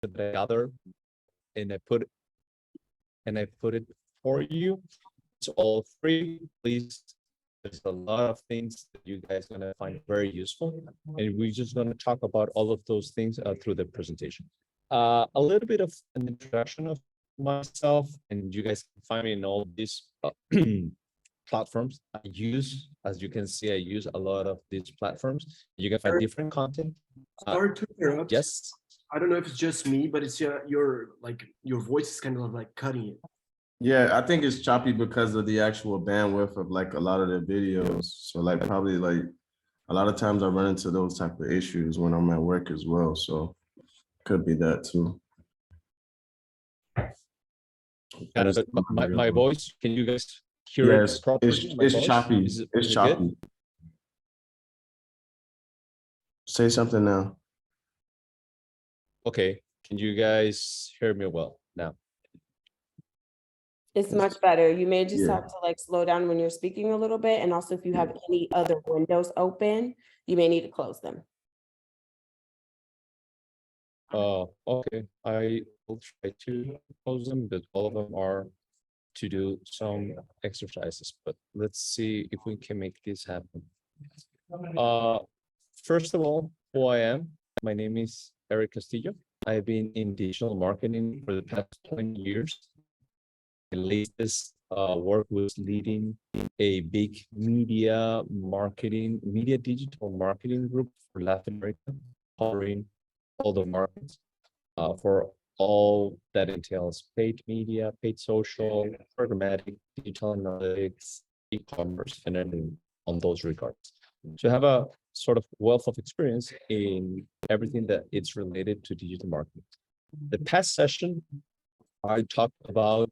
that I gathered and I put it for you. It's all free. Please, there's a lot of things that you guys are gonna find very useful, and we're just gonna talk about all of those things through the presentation. A little bit of an introduction of myself, and you guys can find me in all these platforms. As you can see, I use a lot of these platforms. You can find different content. Sorry to interrupt. Yes. I don't know if it's just me, but it's your like your voice is kind of like cutting it. Yeah, I think it's choppy because of the actual bandwidth of like a lot of the videos. So like probably like a lot of times I run into those type of issues when I'm at work as well. So could be that too. My voice, can you guys hear Yes, it properly? it's choppy. It's choppy. Say something now. Okay, can you guys hear me well now? It's much better. You may just Yeah. have to like slow down when you're speaking a little bit. And also if you have any other windows open, you may need to close them. Okay, I will try to close them, but all of them are to do some exercises, but let's see if we can make this happen. First of all, who I am, my name is Erik Castillo. I've been in digital marketing for the past 20 years. My latest work was leading a big media digital marketing group for Latin America, covering all the markets for all that entails paid media, paid social, programmatic, digital analytics, e-commerce, and then on those regards. So I have a sort of wealth of experience in everything that it's related to digital marketing. The past session, I talked about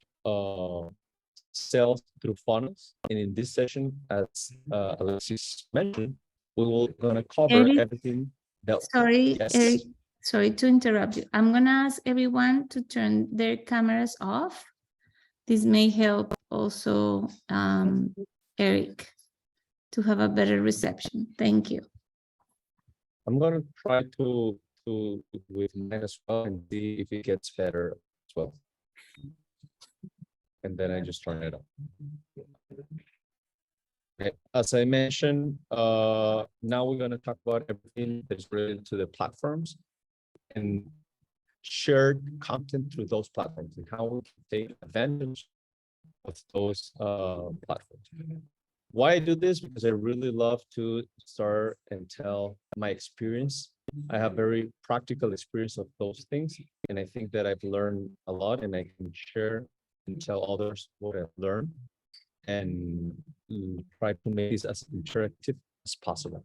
sales through funnels, and in this session, as Alexis mentioned, we will gonna cover Erik, everything that. Sorry, Yes. Erik, sorry to interrupt you. I'm gonna ask everyone to turn their cameras off. This may help also Erik to have a better reception. Thank you. I'm gonna try to with mine as well and see if it gets better as well. And then I just turn it on. Okay, as I mentioned, now we're gonna talk about everything that's related to the platforms and shared content through those platforms and how we can take advantage of those platforms. Why I do this? Because I really love to start and tell my experience. I have very practical experience of those things, and I think that I've learned a lot, and I can share and tell others what I've learned, and try to make this as interactive as possible.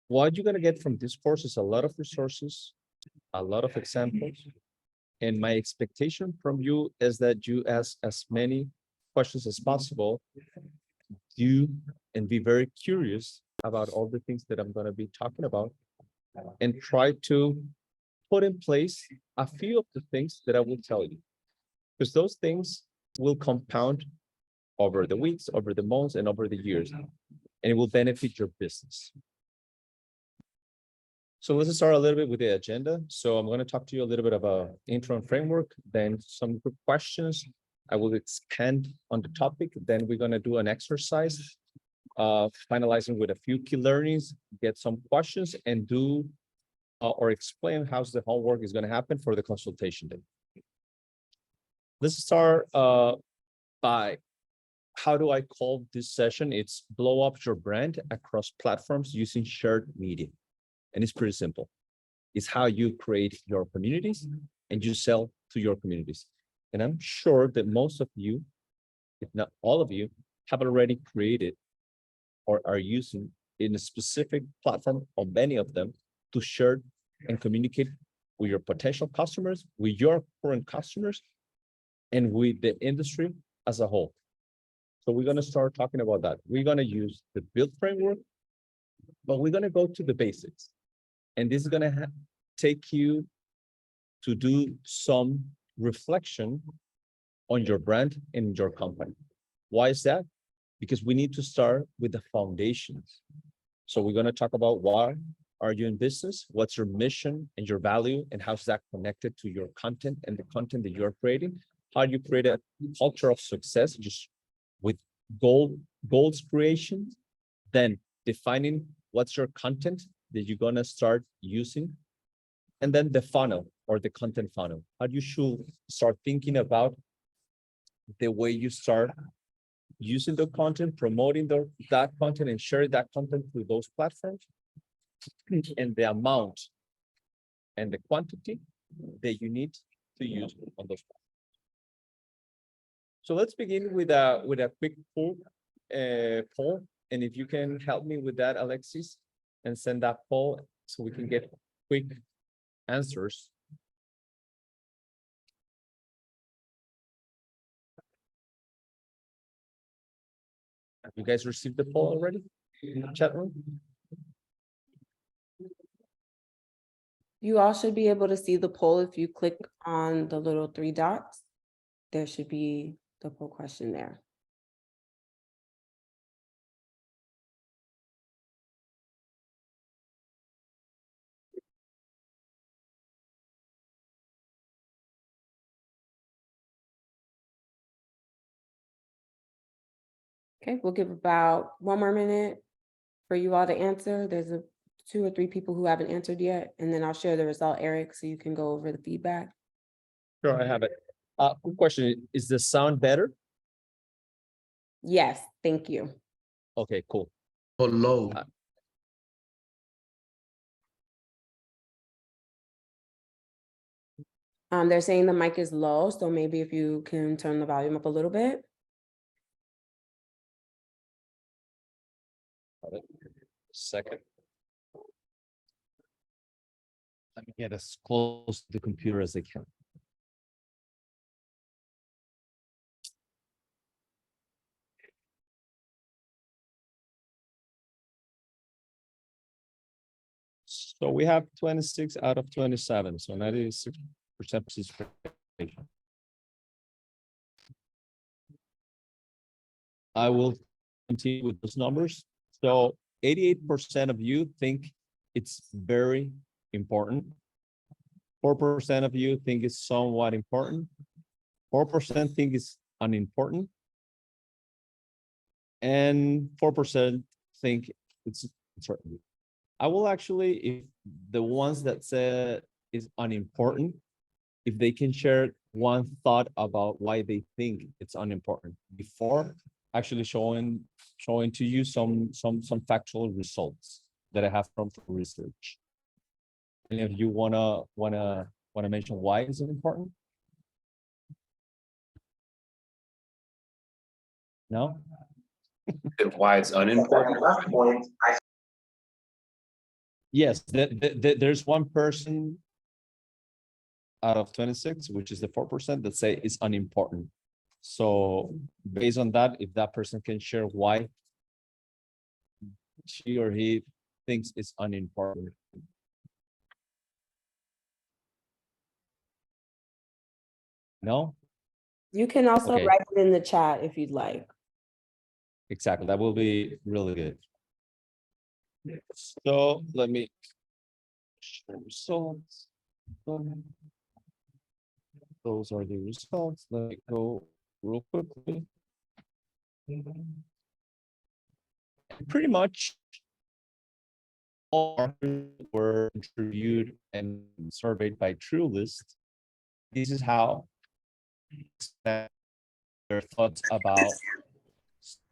What you're gonna get from this course is a lot of resources, a lot of examples, and my expectation from you is that you ask as many questions as possible, and be very curious about all the things that I'm going to be talking about, and try to put in place a few of the things that I will tell you, because those things will compound over the weeks, over the months, and over the years, and it will benefit your business. So let's start a little bit with the agenda. So I'm going to talk to you a little bit about intro and framework, then some quick questions. I will expand on the topic. Then we're going to do an exercise, finalizing with a few key learnings, get some questions, and do or explain how the homework is going to happen for the consultation day. Let's start by how do I call this session? It's blow up your brand across platforms using shared media. And it's pretty simple. It's how you create your communities and you sell to your communities. And I'm sure that most of you, if not all of you, have already created or are using in a specific platform or many of them to share and communicate with your potential customers, with your current customers, and with the industry as a whole. So we're going to start talking about that. We're going to use the build framework, but we're going to go to the basics. And this is going to take you to do some reflection on your brand and your company. Why is that? Because we need to start with the foundations. So we're going to talk about why are you in business? What's your mission and your value? And how's that connected to your content and the content that you're creating? How do you create a culture of success just with goals creation? Then defining what's your content that you're gonna start using. And then the funnel or the content funnel. How do you should start thinking about the way you start using the content, promoting that content and sharing that content through those platforms, and the amount and the quantity that you need to use on those platforms. So let's begin with a quick poll, and if you can help me with that, Alexis, and send that poll so we can get quick answers. Have you guys received the poll already in the chat room? You all should be able to see the poll if you click on the little 3 dots. There should be the poll question there. Okay, we'll give about 1 more minute for you all to answer. There's 2 or 3 people who haven't answered yet, and then I'll share the result, Eric, so you can go over the feedback. Sure, I have it. Quick question, is the sound better? Yes, thank you. Okay, cool. Oh, low. They're saying the mic is low, so maybe if you can turn the volume up a little bit. Second. Let me get as close to the computer as I can. So we have 26 out of 27, so 96% participation. I will continue with those numbers. So 88% of you think it's very important. 4% of you think it's somewhat important. 4% think it's unimportant. And 4% think it's certain. I will actually, if the ones that say is unimportant, if they can share one thought about why they think it's unimportant before actually showing to you some factual results that I have from research. And if you wanna mention why is it important? No? Why it's unimportant? Yes, there's one person out of 26, which is the 4% that say it's unimportant. So based on that, if that person can share why she or he thinks it's unimportant. No? You can also Okay. write it in the chat if you'd like. Exactly, that will be really good. So let me share results. Those are the results. Let me go real quickly. Pretty much all were interviewed and surveyed by TrueList. This is how their thoughts about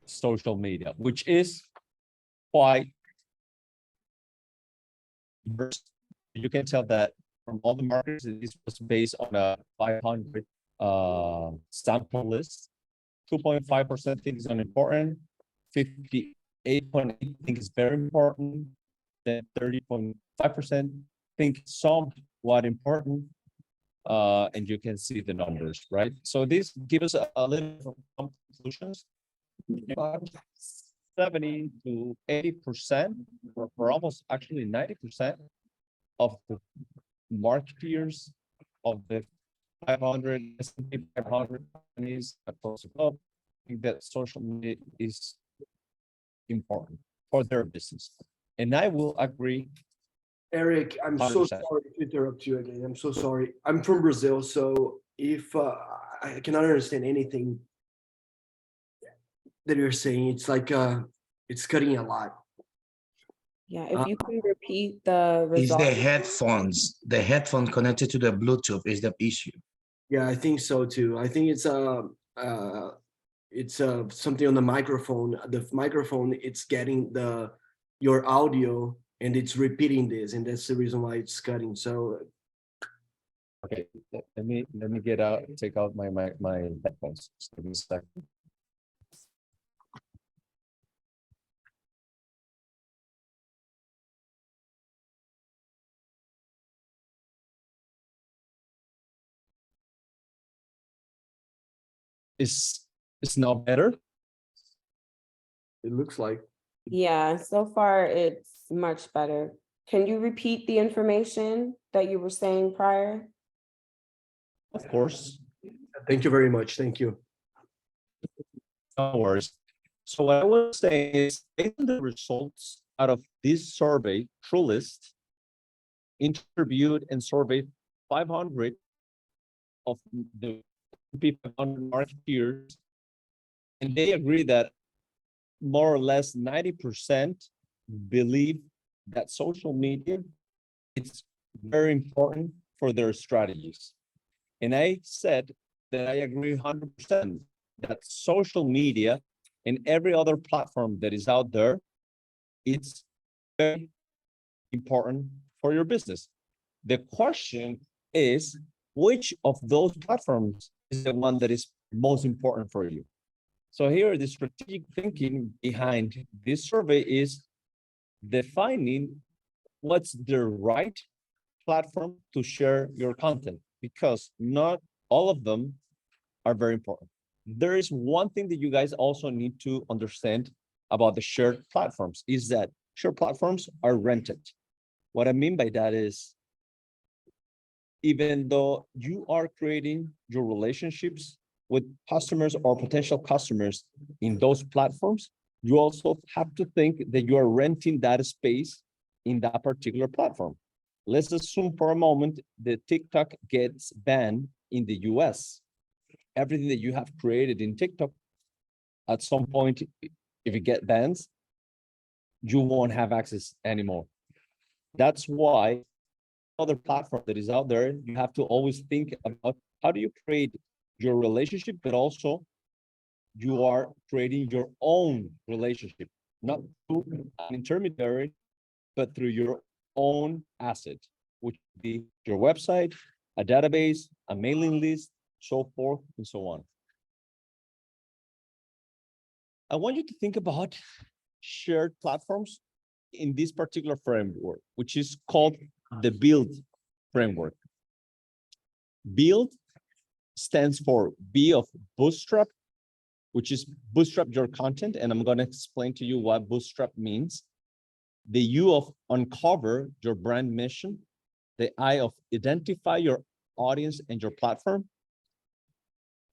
social media, which is quite diverse. You can tell that from all the markets, this was based on a 500 sample list. 2.5% think is unimportant, 58.8% think is very important, then 30.5% think somewhat important, and you can see the numbers, right? So this gives us a little conclusions. 70 to 80%, or almost actually 90% of the marketeers of the 500 S&P 500 companies across the globe think that social media is important for their business. And I will agree Eric, I'm so 100%. sorry to interrupt you again. I'm so sorry. I'm from Brazil, so if I cannot understand anything that you're saying, it's like it's cutting a lot. Yeah, if you can repeat the Is result. the headphone connected to the Bluetooth is the issue. Yeah, I think so too. I think it's something on the microphone. The microphone, it's getting your audio and it's repeating this, and that's the reason why it's cutting. So Okay, let me take out my headphones. Just give me a second. Is now better? it looks like. Yeah, so far it's much better. Can you repeat the information that you were saying prior? Of course. Thank you very much. Thank you. No worries. So what I was saying is, based on the results out of this survey, Truelist interviewed and surveyed 500 of the people on marketeers, and they agree that more or less 90% believe that social media is very important for their strategies. And I said that I agree 100% that social media and every other platform that is out there, it's very important for your business. The question is, which of those platforms is the one that is most important for you? So here, the strategic thinking behind this survey is defining what's the right platform to share your content, because not all of them are very important. There is one thing that you guys also need to understand about the shared platforms, is that shared platforms are rented. What I mean by that is, even though you are creating your relationships with customers or potential customers in those platforms, you also have to think that you are renting that space in that particular platform. Let's assume for a moment that TikTok gets banned in the US. Everything that you have created in TikTok, at some point, if it gets banned, you won't have access anymore. That's why other platform that is out there, you have to always think about how do you create your relationship, but also you are creating your own relationship, not through an intermediary, but through your own asset, which would be your website, a database, a mailing list, so forth and so on. I want you to think about shared platforms in this particular framework, which is called the BUILD framework. BUILD stands for B of bootstrap, which is bootstrap your content. And I'm going to explain to you what bootstrap means. The U of uncover your brand mission. The I of identify your audience and your platform.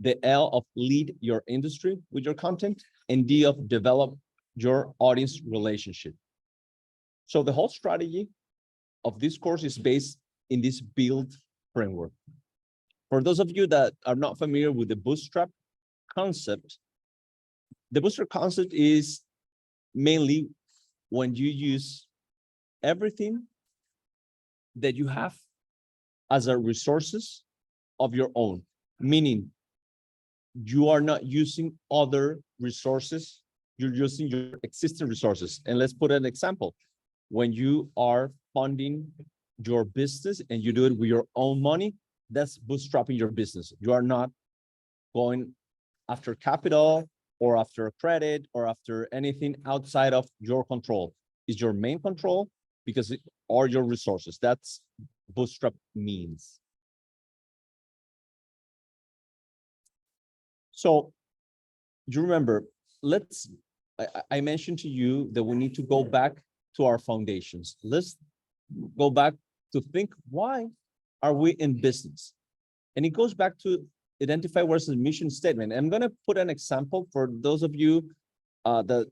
The L of lead your industry with your content. And D of develop your audience relationship. So the whole strategy of this course is based in this BUILD framework. For those of you that are not familiar with the bootstrap concept, the bootstrap concept is mainly when you use everything that you have as a resources of your own, meaning you are not using other resources, you're using your existing resources. And let's put an example. When you are funding your business and you do it with your own money, that's bootstrapping your business. You are not going after capital or after credit or after anything outside of your control. It's your main control because it are your resources. That's bootstrap means. So you remember, I mentioned to you that we need to go back to our foundations. Let's go back to think, why are we in business? And it goes back to identify what's the mission statement. I'm going to put an example for those of you that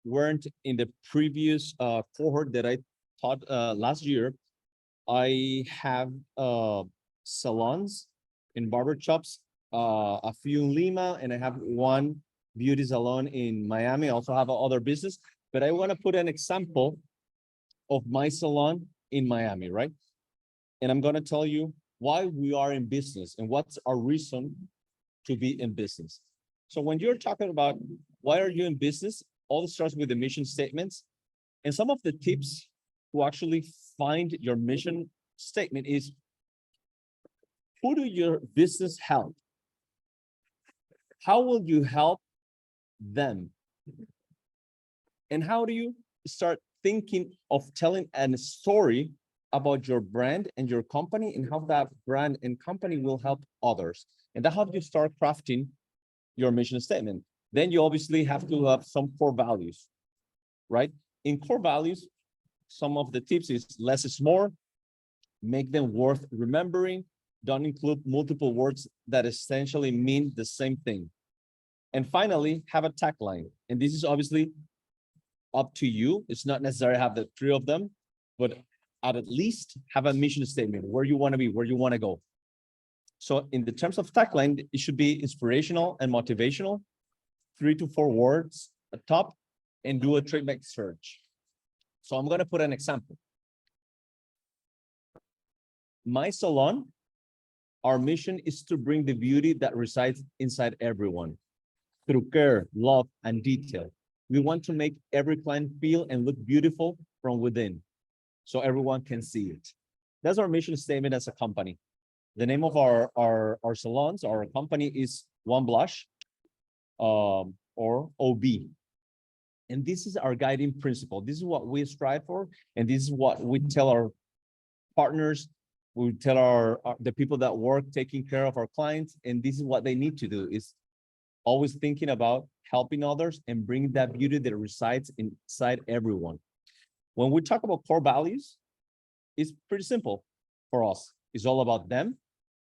weren't in the previous cohort that I taught last year. I have salons in barber shops, a few in Lima, and I have one beauty salon in Miami. I also have other business, but I want to put an example of my salon in Miami, right? And I'm going to tell you why we are in business and what's our reason to be in business. So when you're talking about why are you in business, all starts with the mission statements. And some of the tips to actually find your mission statement is, who do your business help? How will you help them? And how do you start thinking of telling a story about your brand and your company and how that brand and company will help others? And that's how you start crafting your mission statement. Then you obviously have to have some core values, right? In core values, some of the tips is less is more, make them worth remembering, don't include multiple words that essentially mean the same thing. And finally, have a tagline. And this is obviously up to you. It's not necessary to have the three of them, but at least have a mission statement, where you want to be, where you want to go. So in the terms of tagline, it should be inspirational and motivational, 3 to 4 words at top, and do a trademark search. So I'm going to put an example. My salon, our mission is to bring the beauty that resides inside everyone through care, love, and detail. We want to make every client feel and look beautiful from within, so everyone can see it. That's our mission statement as a company. The name of our salons, our company is One Blush, or OB. And this is our guiding principle. This is what we strive for, and this is what we tell our partners. We tell the people that work taking care of our clients, and this is what they need to do, is always thinking about helping others and bring that beauty that resides inside everyone. When we talk about core values, it's pretty simple for us. It's all about them,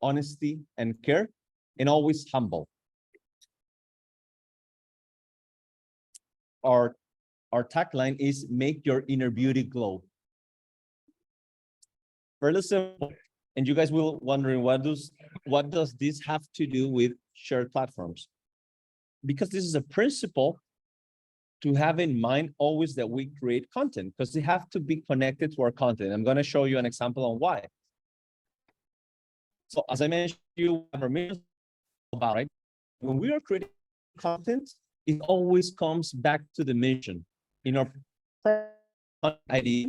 honesty and care, and always humble. Our tagline is make your inner beauty glow. Fairly simple. And you guys will wondering, what does this have to do with shared platforms? Because this is a principle to have in mind always that we create content, because they have to be connected to our content. I'm going to show you an example on why. So as I mentioned, you have our mission about, right? When we are creating content, it always comes back to the mission. In our idea,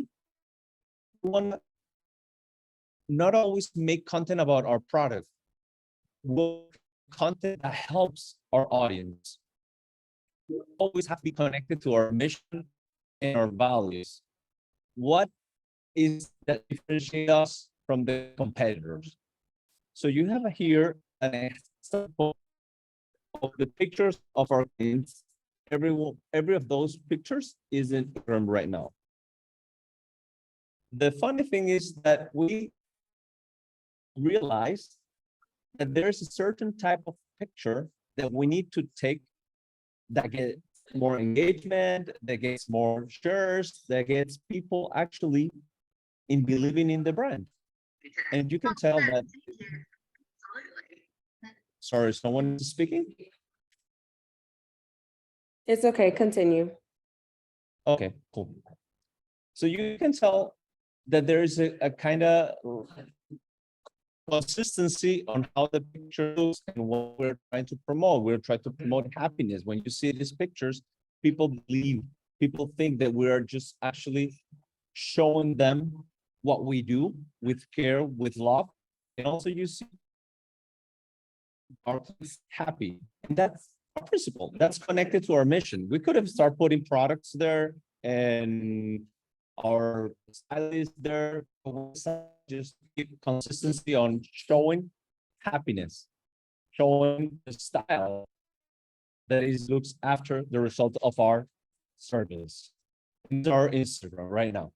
we want to not always make content about our product, we'll content that helps our audience. We always have to be connected to our mission and our values. What is that differentiate us from the competitors? So you have here an example of the pictures of our clients. Every of those pictures is in Instagram right now. The funny thing is that we realized that there's a certain type of picture that we need to take that gets more engagement, that gets more shares, that gets people actually in believing in the brand. And you can tell that. Sorry, someone is speaking? It's okay, continue. Okay, cool. So you can tell that there is a kind of consistency on how the picture looks and what we're trying to promote. We're trying to promote happiness. When you see these pictures, people believe, people think that we are just actually showing them what we do with care, with love. And also you see our happy. And that's our principle. That's connected to our mission. We could have started putting products there and our stylist there, just keep consistency on showing happiness, showing the style that is looks after the result of our service. It's our Instagram right now.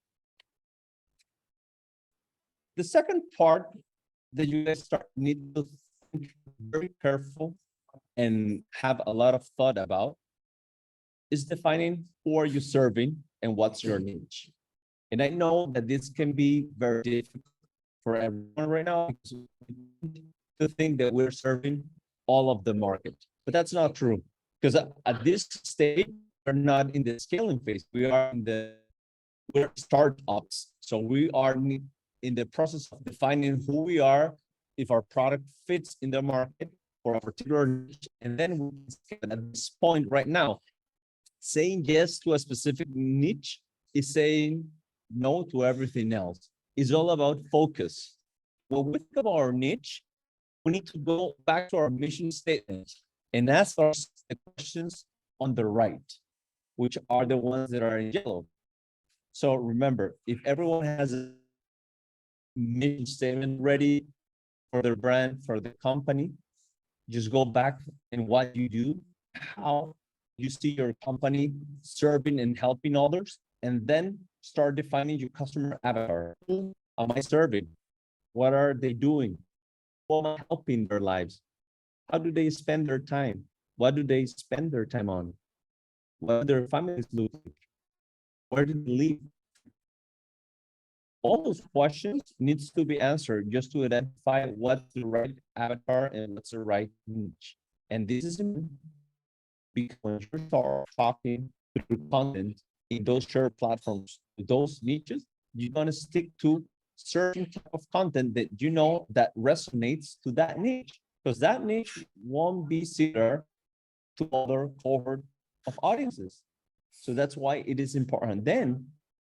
The second part that you guys need to think very careful and have a lot of thought about is defining who are you serving and what's your niche. And I know that this can be very difficult for everyone right now because to think that we're serving all of the market, but that's not true. Because at this stage, we're not in the scaling phase. We're startups. So we are in the process of defining who we are, if our product fits in the market for a particular niche, and then we can scale. At this point right now, saying yes to a specific niche is saying no to everything else. It's all about focus. When we think about our niche, we need to go back to our mission statement and ask ourselves the questions on the right, which are the ones that are in yellow. So remember, if everyone has a mission statement ready for their brand, for the company, just go back and what you do, how you see your company serving and helping others, and then start defining your customer avatar. Who am I serving? What are they doing? Who am I helping their lives? How do they spend their time? What do they spend their time on? What do their families look like? Where do they live? All those questions needs to be answered just to identify what's the right avatar and what's the right niche. And this is because when you start talking through content in those shared platforms, those niches, you're going to stick to certain type of content that you know that resonates to that niche, because that niche won't be similar to other cohort of audiences. So that's why it is important. Then,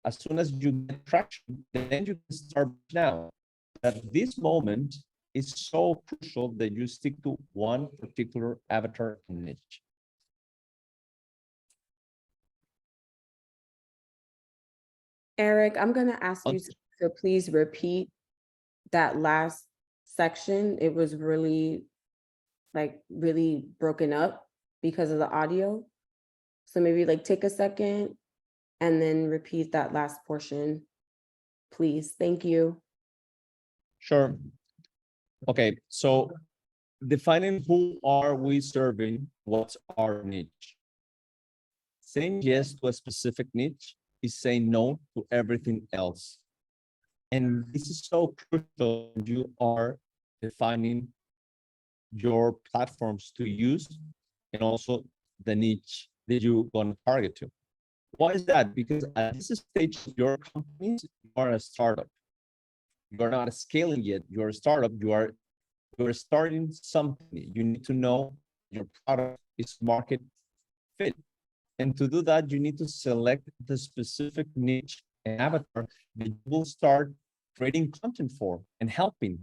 as soon as you get traction, then you can start now. At this moment, it's so crucial that you stick to one particular avatar niche. Eric, I'm gonna ask you to please repeat that last section. It was really broken up because of the audio. So maybe like take a second and then repeat that last portion, please. Thank you. Sure. Okay, so defining who are we serving, what's our niche? Saying yes to a specific niche is saying no to everything else. And this is so crucial. You are defining your platforms to use and also the niche that you're going to target to. Why is that? Because at this stage of your companies, you are a startup. You're not scaling yet. You're a startup. You're starting something. You need to know your product is market fit. And to do that, you need to select the specific niche and avatar that you will start creating content for and helping.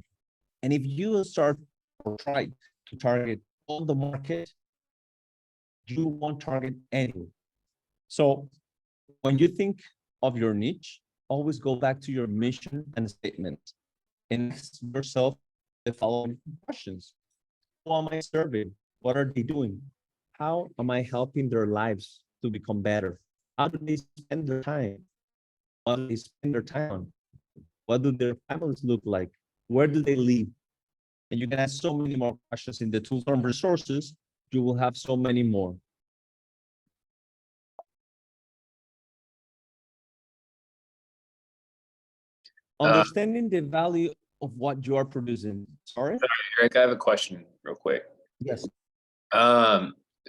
And if you start or try to target all the market, you won't target anyone. So when you think of your niche, always go back to your mission and statement and ask yourself the following questions. Who am I serving? What are they doing? How am I helping their lives to become better? How do they spend their time? What do they spend their time on? What do their families look like? Where do they live? And you can ask so many more questions in the tools and resources. You will have so many more. Understanding the value of what you are producing. Sorry? Erik, I have a question real quick. Yes.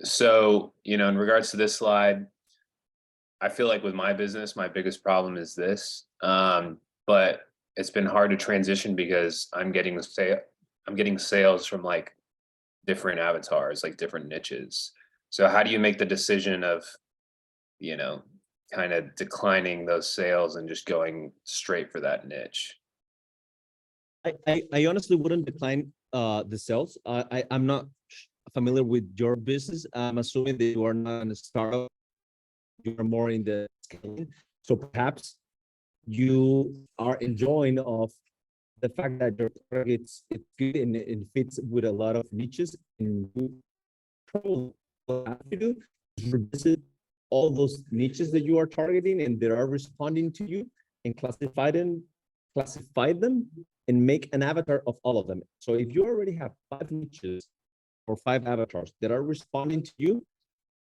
So, in regards to this slide, I feel like with my business, my biggest problem is this, but it's been hard to transition because I'm getting sales from like different avatars, like different niches. So how do you make the decision of, kind of declining those sales and just going straight for that niche? I honestly wouldn't decline the sales. I'm not familiar with your business. I'm assuming that you are not in a startup. You are more in the scaling. So perhaps you are enjoying of the fact that your product it's good and it fits with a lot of niches, and you probably what have to do is revisit all those niches that you are targeting and that are responding to you and classify them and make an avatar of all of them. So if you already have 5 niches or 5 avatars that are responding to you,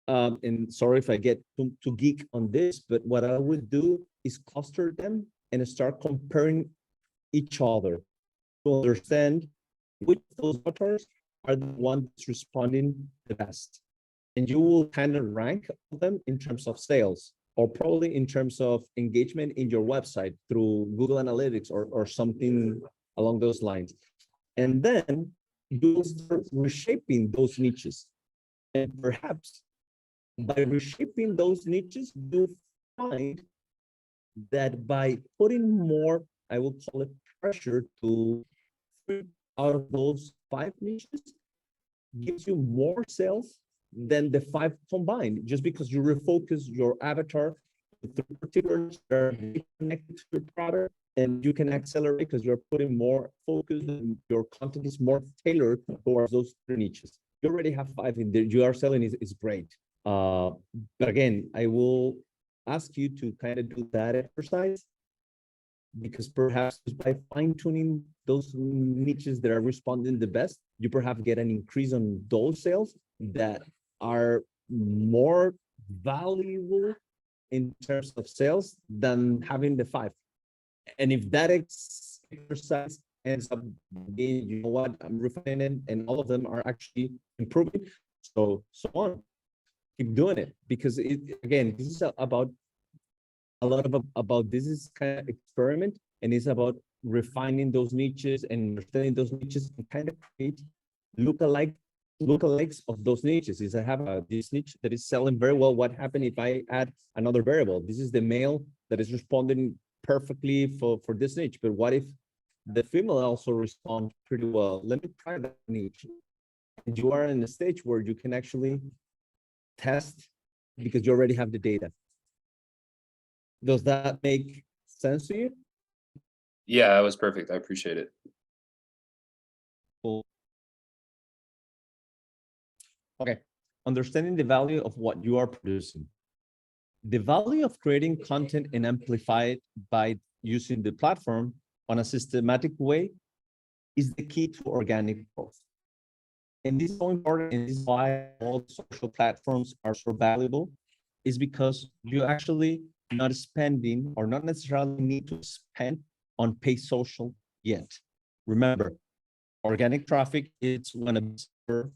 and sorry if I get too geek on this, but what I would do is cluster them and start comparing each other to understand which of those avatars are the ones responding the best. And you will kind of rank them in terms of sales, or probably in terms of engagement in your website through Google Analytics or something along those lines. And then you'll start reshaping those niches. And perhaps by reshaping those niches, you'll find that by putting more, I will call it pressure to 3 out of those 5 niches, gives you more sales than the 5 combined, just because you refocus your avatar to particular niches that are connected to your product, and you can accelerate because you're putting more focus and your content is more tailored towards those 3 niches. You already have 5 in there. You are selling is great. But again, I will ask you to kind of do that exercise, because perhaps by fine-tuning those niches that are responding the best, you perhaps get an increase on those sales that are more valuable in terms of sales than having the 5. And if that exercise ends up being, you know what, I'm refining, and all of them are actually improving, so on, keep doing it, because again, this is about a lot about this is kind of experiment, and it's about refining those niches and understanding those niches and kind of create lookalikes of those niches. Is I have this niche that is selling very well. What happened if I add another variable? This is the male that is responding perfectly for this niche, but what if the female also responds pretty well? Let me try that niche. And you are in a stage where you can actually test because you already have the data. Does that make sense to you? Yeah, that was perfect. I appreciate it. Cool. Okay, understanding the value of what you are producing. The value of creating content and amplify it by using the platform on a systematic way is the key to organic growth. And this is so important, and this is why all social platforms are so valuable, is because you actually not spending or not necessarily need to spend on paid social yet. Remember, organic traffic is when a visitor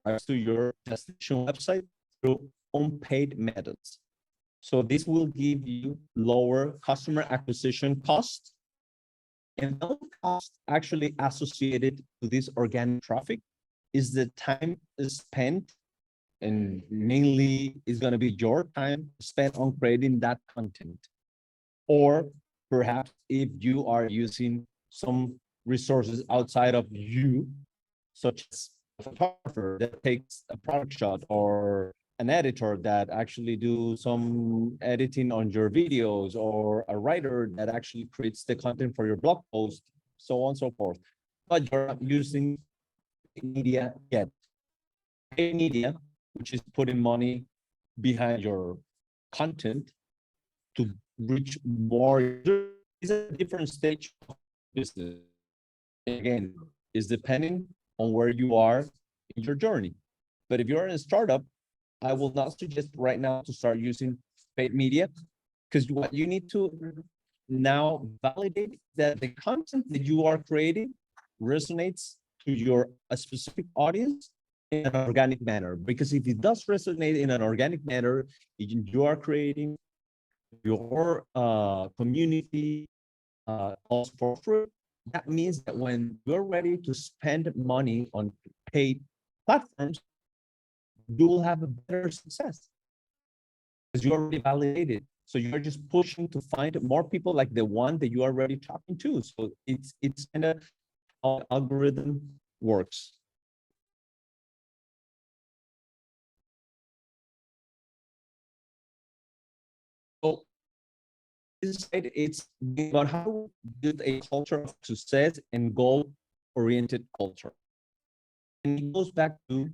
arrives to your destination website through unpaid methods. So this will give you lower customer acquisition costs. And those costs actually associated to this organic traffic is the time spent, and mainly is going to be your time spent on creating that content. Or perhaps if you are using some resources outside of you, such as a photographer that takes a product shot, or an editor that actually do some editing on your videos, or a writer that actually creates the content for your blog post, so on and so forth. But you're not using media yet. Paid media, which is putting money behind your content to reach more users, is a different stage of business. Again, is depending on where you are in your journey. But if you're in a startup, I will not suggest right now to start using paid media, because what you need to now validate that the content that you are creating resonates to your a specific audience in an organic manner. Because if it does resonate in an organic manner, you are creating your community for it. That means that when you're ready to spend money on paid platforms, you will have a better success because you already validated. So you're just pushing to find more people like the one that you are already talking to. So it's kind of how algorithm works. So this side, it's about how to build a culture of success and goal-oriented culture. And it goes back to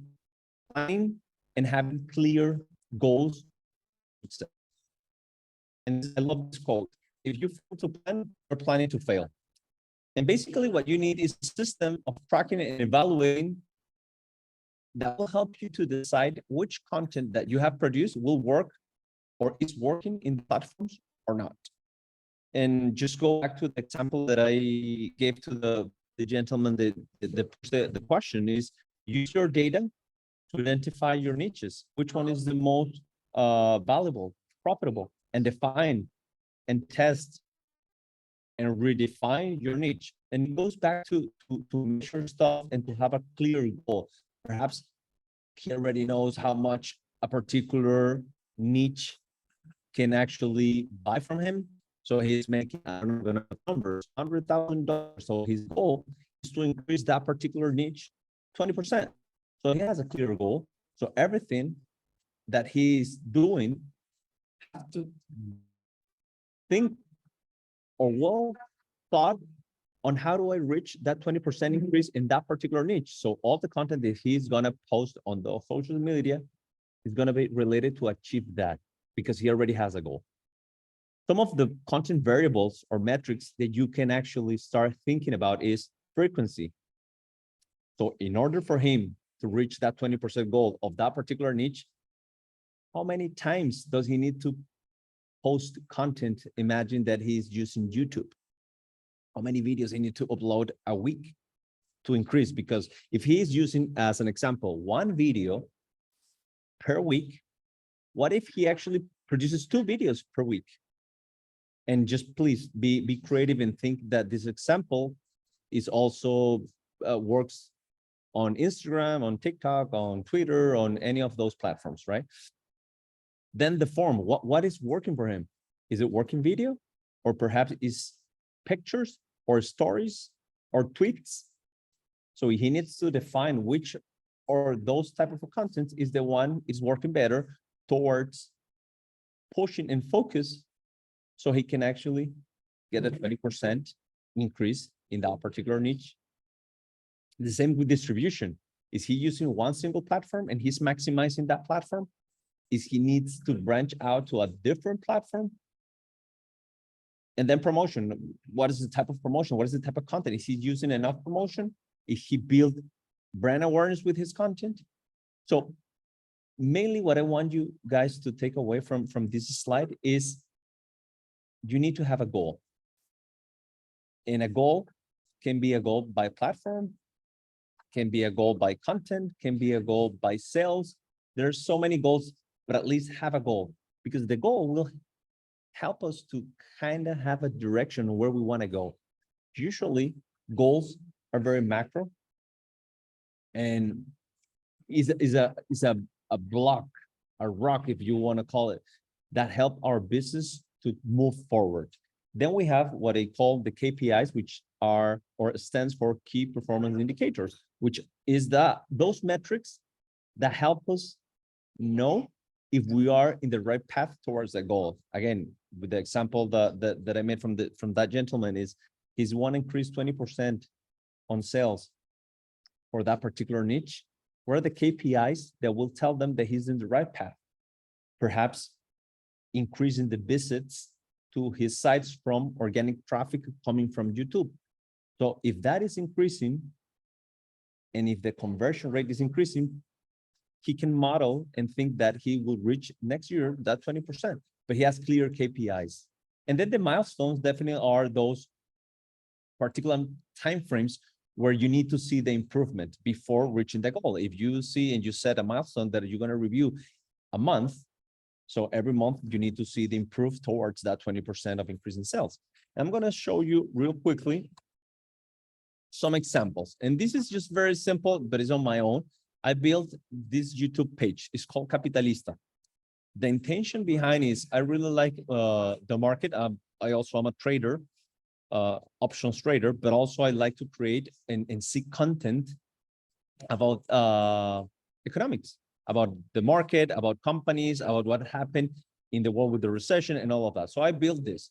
planning and having clear goals. And I love this quote: if you fail to plan, you're planning to fail. And basically what you need is a system of tracking and evaluating that will help you to decide which content that you have produced will work or is working in the platforms or not. And just go back to the example that I gave to the gentleman, the question is, use your data to identify your niches. Which one is the most valuable, profitable, and define and test and redefine your niche. And it goes back to measure stuff and to have a clear goal. Perhaps he already knows how much a particular niche can actually buy from him. So he's making, I don't know, numbers, $100,000. So his goal is to increase that particular niche 20%. So he has a clear goal. So everything that he's doing has to think or well thought on how do I reach that 20% increase in that particular niche. So all the content that he's gonna post on the social media is gonna be related to achieve that because he already has a goal. Some of the content variables or metrics that you can actually start thinking about is frequency. So in order for him to reach that 20% goal of that particular niche, how many times does he need to post content? Imagine that he's using YouTube. How many videos he need to upload a week to increase? Because if he is using, as an example, one video per week, what if he actually produces 2 videos per week? And just please be creative and think that this example is also works on Instagram, on TikTok, on Twitter, on any of those platforms, right? Then the form, what is working for him? Is it working video? Or perhaps is pictures or stories or tweets? So he needs to define which or those type of content is the one is working better towards pushing and focus so he can actually get a 20% increase in that particular niche. The same with distribution. Is he using one single platform and he's maximizing that platform? Is he needs to branch out to a different platform? And then promotion. What is the type of promotion? What is the type of content? Is he using enough promotion? Is he build brand awareness with his content? So mainly what I want you guys to take away from this slide is you need to have a goal. And a goal can be a goal by platform, can be a goal by content, can be a goal by sales. There's so many goals, but at least have a goal, because the goal will help us to kind of have a direction where we want to go. Usually goals are very macro and is a block, a rock, if you want to call it, that help our business to move forward. Then we have what they call the KPIs, which are or stands for key performance indicators, which is those metrics that help us know if we are in the right path towards the goal. Again, with the example that I made from that gentleman is he's want to increase 20% on sales for that particular niche. What are the KPIs that will tell them that he's in the right path? Perhaps increasing the visits to his sites from organic traffic coming from YouTube. So if that is increasing, and if the conversion rate is increasing, he can model and think that he will reach next year that 20%, but he has clear KPIs. And then the milestones definitely are those particular timeframes where you need to see the improvement before reaching the goal. If you see and you set a milestone that you're going to review a month, so every month you need to see the improve towards that 20% of increase in sales. I'm going to show you real quickly some examples. And this is just very simple, but it's on my own. I built this YouTube page. It's called Capitalista. The intention behind is I really like the market. I also am a trader, options trader, but also I like to create and see content about economics, about the market, about companies, about what happened in the world with the recession and all of that. So I built this.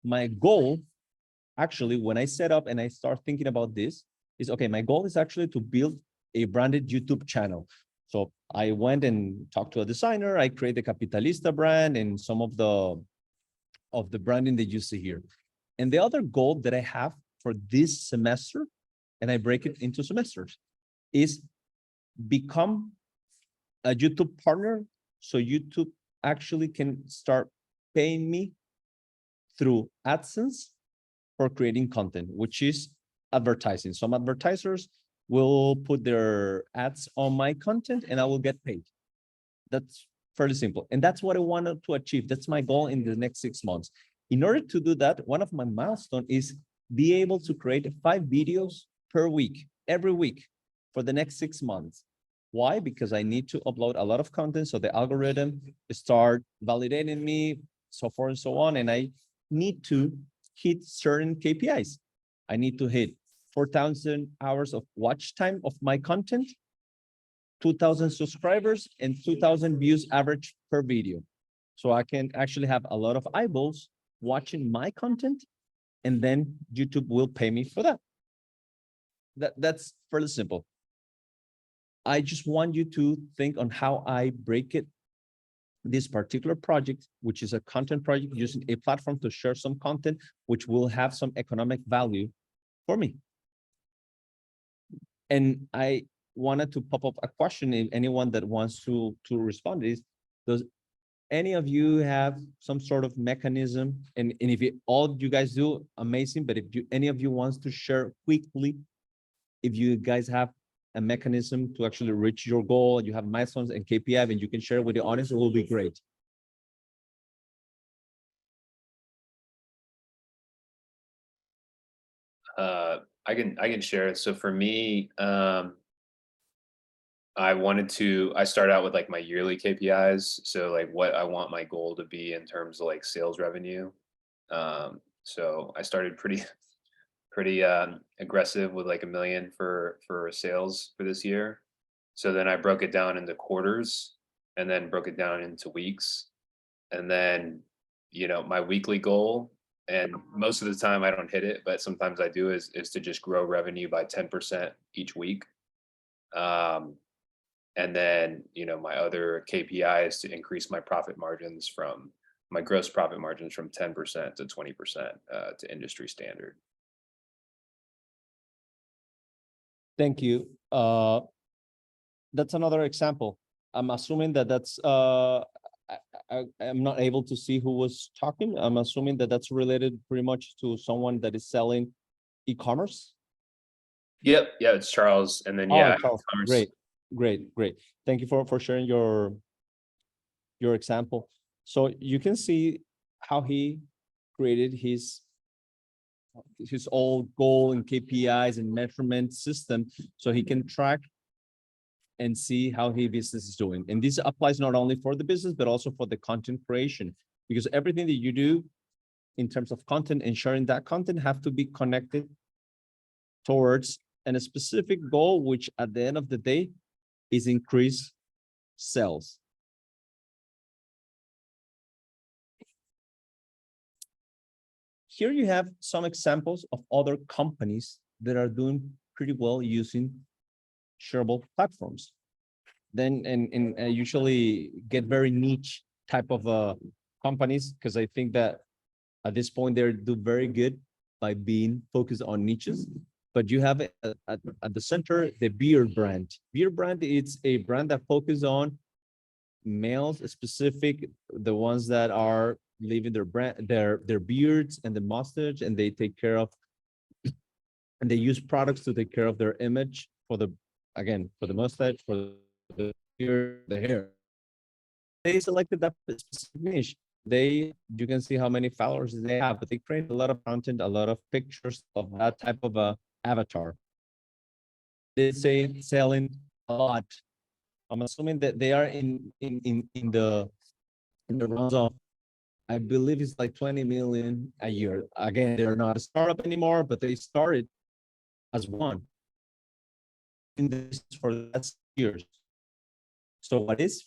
My goal, actually, when I set up and I start thinking about this, is okay, my goal is actually to build a branded YouTube channel. So I went and talked to a designer. I created the Capitalista brand and some of the branding that you see here. And the other goal that I have for this semester, and I break it into semesters, is become a YouTube partner. So YouTube actually can start paying me through AdSense for creating content, which is advertising. Some advertisers will put their ads on my content and I will get paid. That's fairly simple. And that's what I wanted to achieve. That's my goal in the next 6 months. In order to do that, one of my milestones is be able to create 5 videos per week, every week for the next 6 months. Why? Because I need to upload a lot of content so the algorithm start validating me, so forth and so on. And I need to hit certain KPIs. I need to hit 4,000 hours of watch time of my content, 2,000 subscribers, and 2,000 views average per video. So I can actually have a lot of eyeballs watching my content, and then YouTube will pay me for that. That's fairly simple. I just want you to think on how I break it. This particular project, which is a content project using a platform to share some content, which will have some economic value for me. And I wanted to pop up a question if anyone that wants to respond is, does any of you have some sort of mechanism? And if all you guys do, amazing. But if any of you wants to share quickly, if you guys have a mechanism to actually reach your goal, you have milestones and KPI, and you can share with the audience, it will be great. I can share it. So for me, I started out with like my yearly KPIs. So like what I want my goal to be in terms of like sales revenue. So I started pretty aggressive with like $1 million for sales for this year. So then I broke it down into quarters and then broke it down into weeks. And then, my weekly goal, and most of the time I don't hit it, but sometimes I do, is to just grow revenue by 10% each week. And then, my other KPI is to increase my my gross profit margins from 10% to 20% to industry standard. Thank you. That's another example. I'm assuming that's I'm not able to see who was talking. I'm assuming that's related pretty much to someone that is selling e-commerce. Yep. Yeah, it's Charles. And then, Oh, Charles. Great. Thank you for sharing your example. So you can see how he created his old goal and KPIs and measurement system, so he can track and see how his business is doing. And this applies not only for the business, but also for the content creation, because everything that you do in terms of content and sharing that content have to be connected towards a specific goal, which at the end of the day is increase sales. Here you have some examples of other companies that are doing pretty well using shareable platforms. Then and I usually get very niche type of companies, because I think that at this point they do very good by being focused on niches. But you have at the center the beard brand. Beard brand, it's a brand that focuses on males specific, the ones that are leaving their beards and the mustache, and they take care of, and they use products to take care of their image for the mustache, for the beard, the hair. They selected that specific niche. You can see how many followers they have, but they create a lot of content, a lot of pictures of that type of a avatar. They say selling a lot. I'm assuming that they are in the rounds of, I believe it's like 20 million a year. Again, they're not a startup anymore, but they started as one in this for the last years. So what is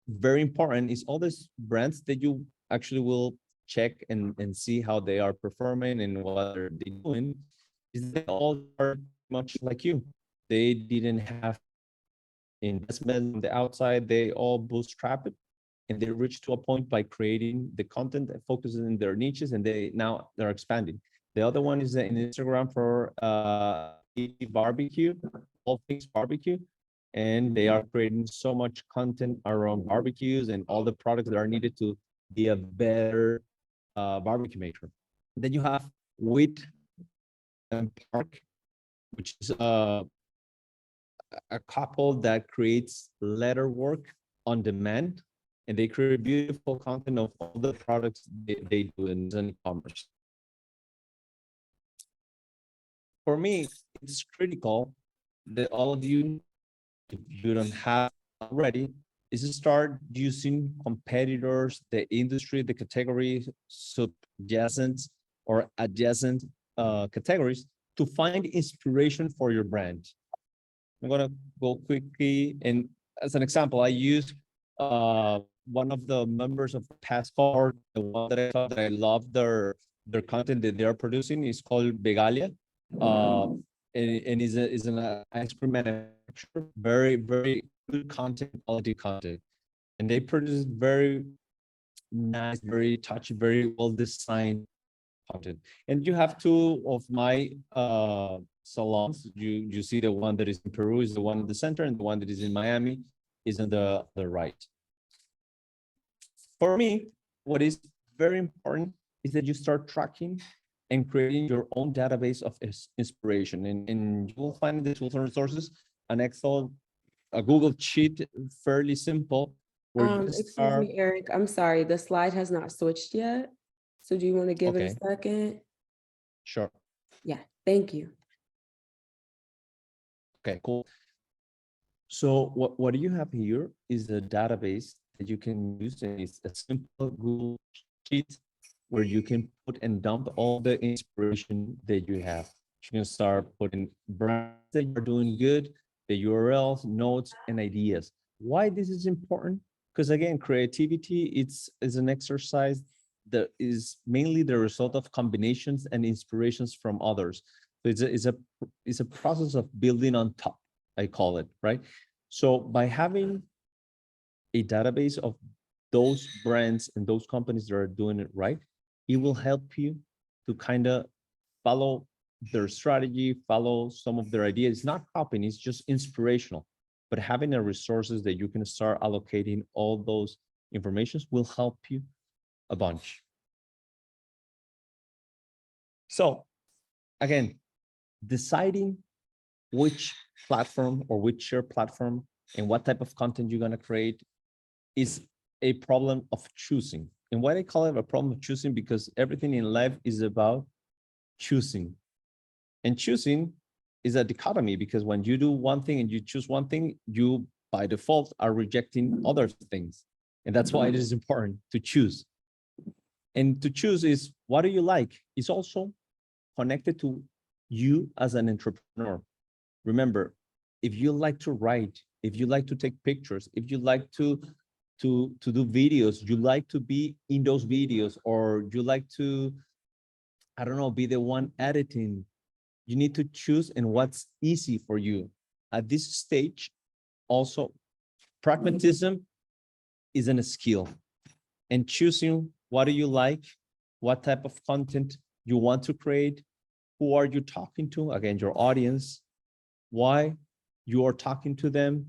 very important is all these brands that you actually will check and see how they are performing and what they're doing, is they all are much like you. They didn't have investment on the outside. They all bootstrap it, and they reach to a point by creating the content that focuses in their niches, and they're expanding. The other one is in Instagram for barbecue, all things barbecue, and they are creating so much content around barbecues and all the products that are needed to be a better barbecue maker. Then you have Wheat and Park, which is a couple that creates letter work on demand, and they create beautiful content of all the products they do in e-commerce. For me, it's critical that all of you, if you don't have already, is to start using competitors, the industry, the category, subjacent or adjacent categories to find inspiration for your brand. I'm gonna go quickly, and as an example, I use one of the members of Passport, the one that I thought that I love their content that they are producing is called Begalia. And is an ice cream manufacturer, very, very good content, quality content. And they produce very nice, very touchy, very well designed content. And you have two of my salons. You see the one that is in Peru is the one in the center, and the one that is in Miami is on the right. For me, what is very important is that you start tracking and creating your own database of inspiration. And you will find in the tools and resources an Excel, a Google sheet, fairly simple. Where you Excuse start, me, Eric, I'm sorry, the slide has not switched yet. So do you want to give it Okay. a second? sure. Yeah, thank you. Okay, cool. So what you have here is a database that you can use, and it's a simple Google sheet where you can put and dump all the inspiration that you have. You can start putting brands that you're doing good, the URLs, notes, and ideas. Why this is important? Because again, creativity is an exercise that is mainly the result of combinations and inspirations from others. So it's a process of building on top, I call it, right? So by having a database of those brands and those companies that are doing it right, it will help you to kind of follow their strategy, follow some of their ideas. It's not copying, it's just inspirational. But having the resources that you can start allocating all those informations will help you a bunch. So again, deciding which platform or which share platform and what type of content you're going to create is a problem of choosing. And why I call it a problem of choosing, because everything in life is about choosing. And choosing is a dichotomy, because when you do one thing and you choose one thing, you by default are rejecting other things. And that's why it is important to choose. And to choose is, what do you like? It's also connected to you as an entrepreneur. Remember, if you like to write, if you like to take pictures, if you like to do videos, you like to be in those videos, or you like to, I don't know, be the one editing, you need to choose and what's easy for you. At this stage, also, pragmatism isn't a skill. And choosing what do you like, what type of content you want to create, who are you talking to, again, your audience, why you are talking to them,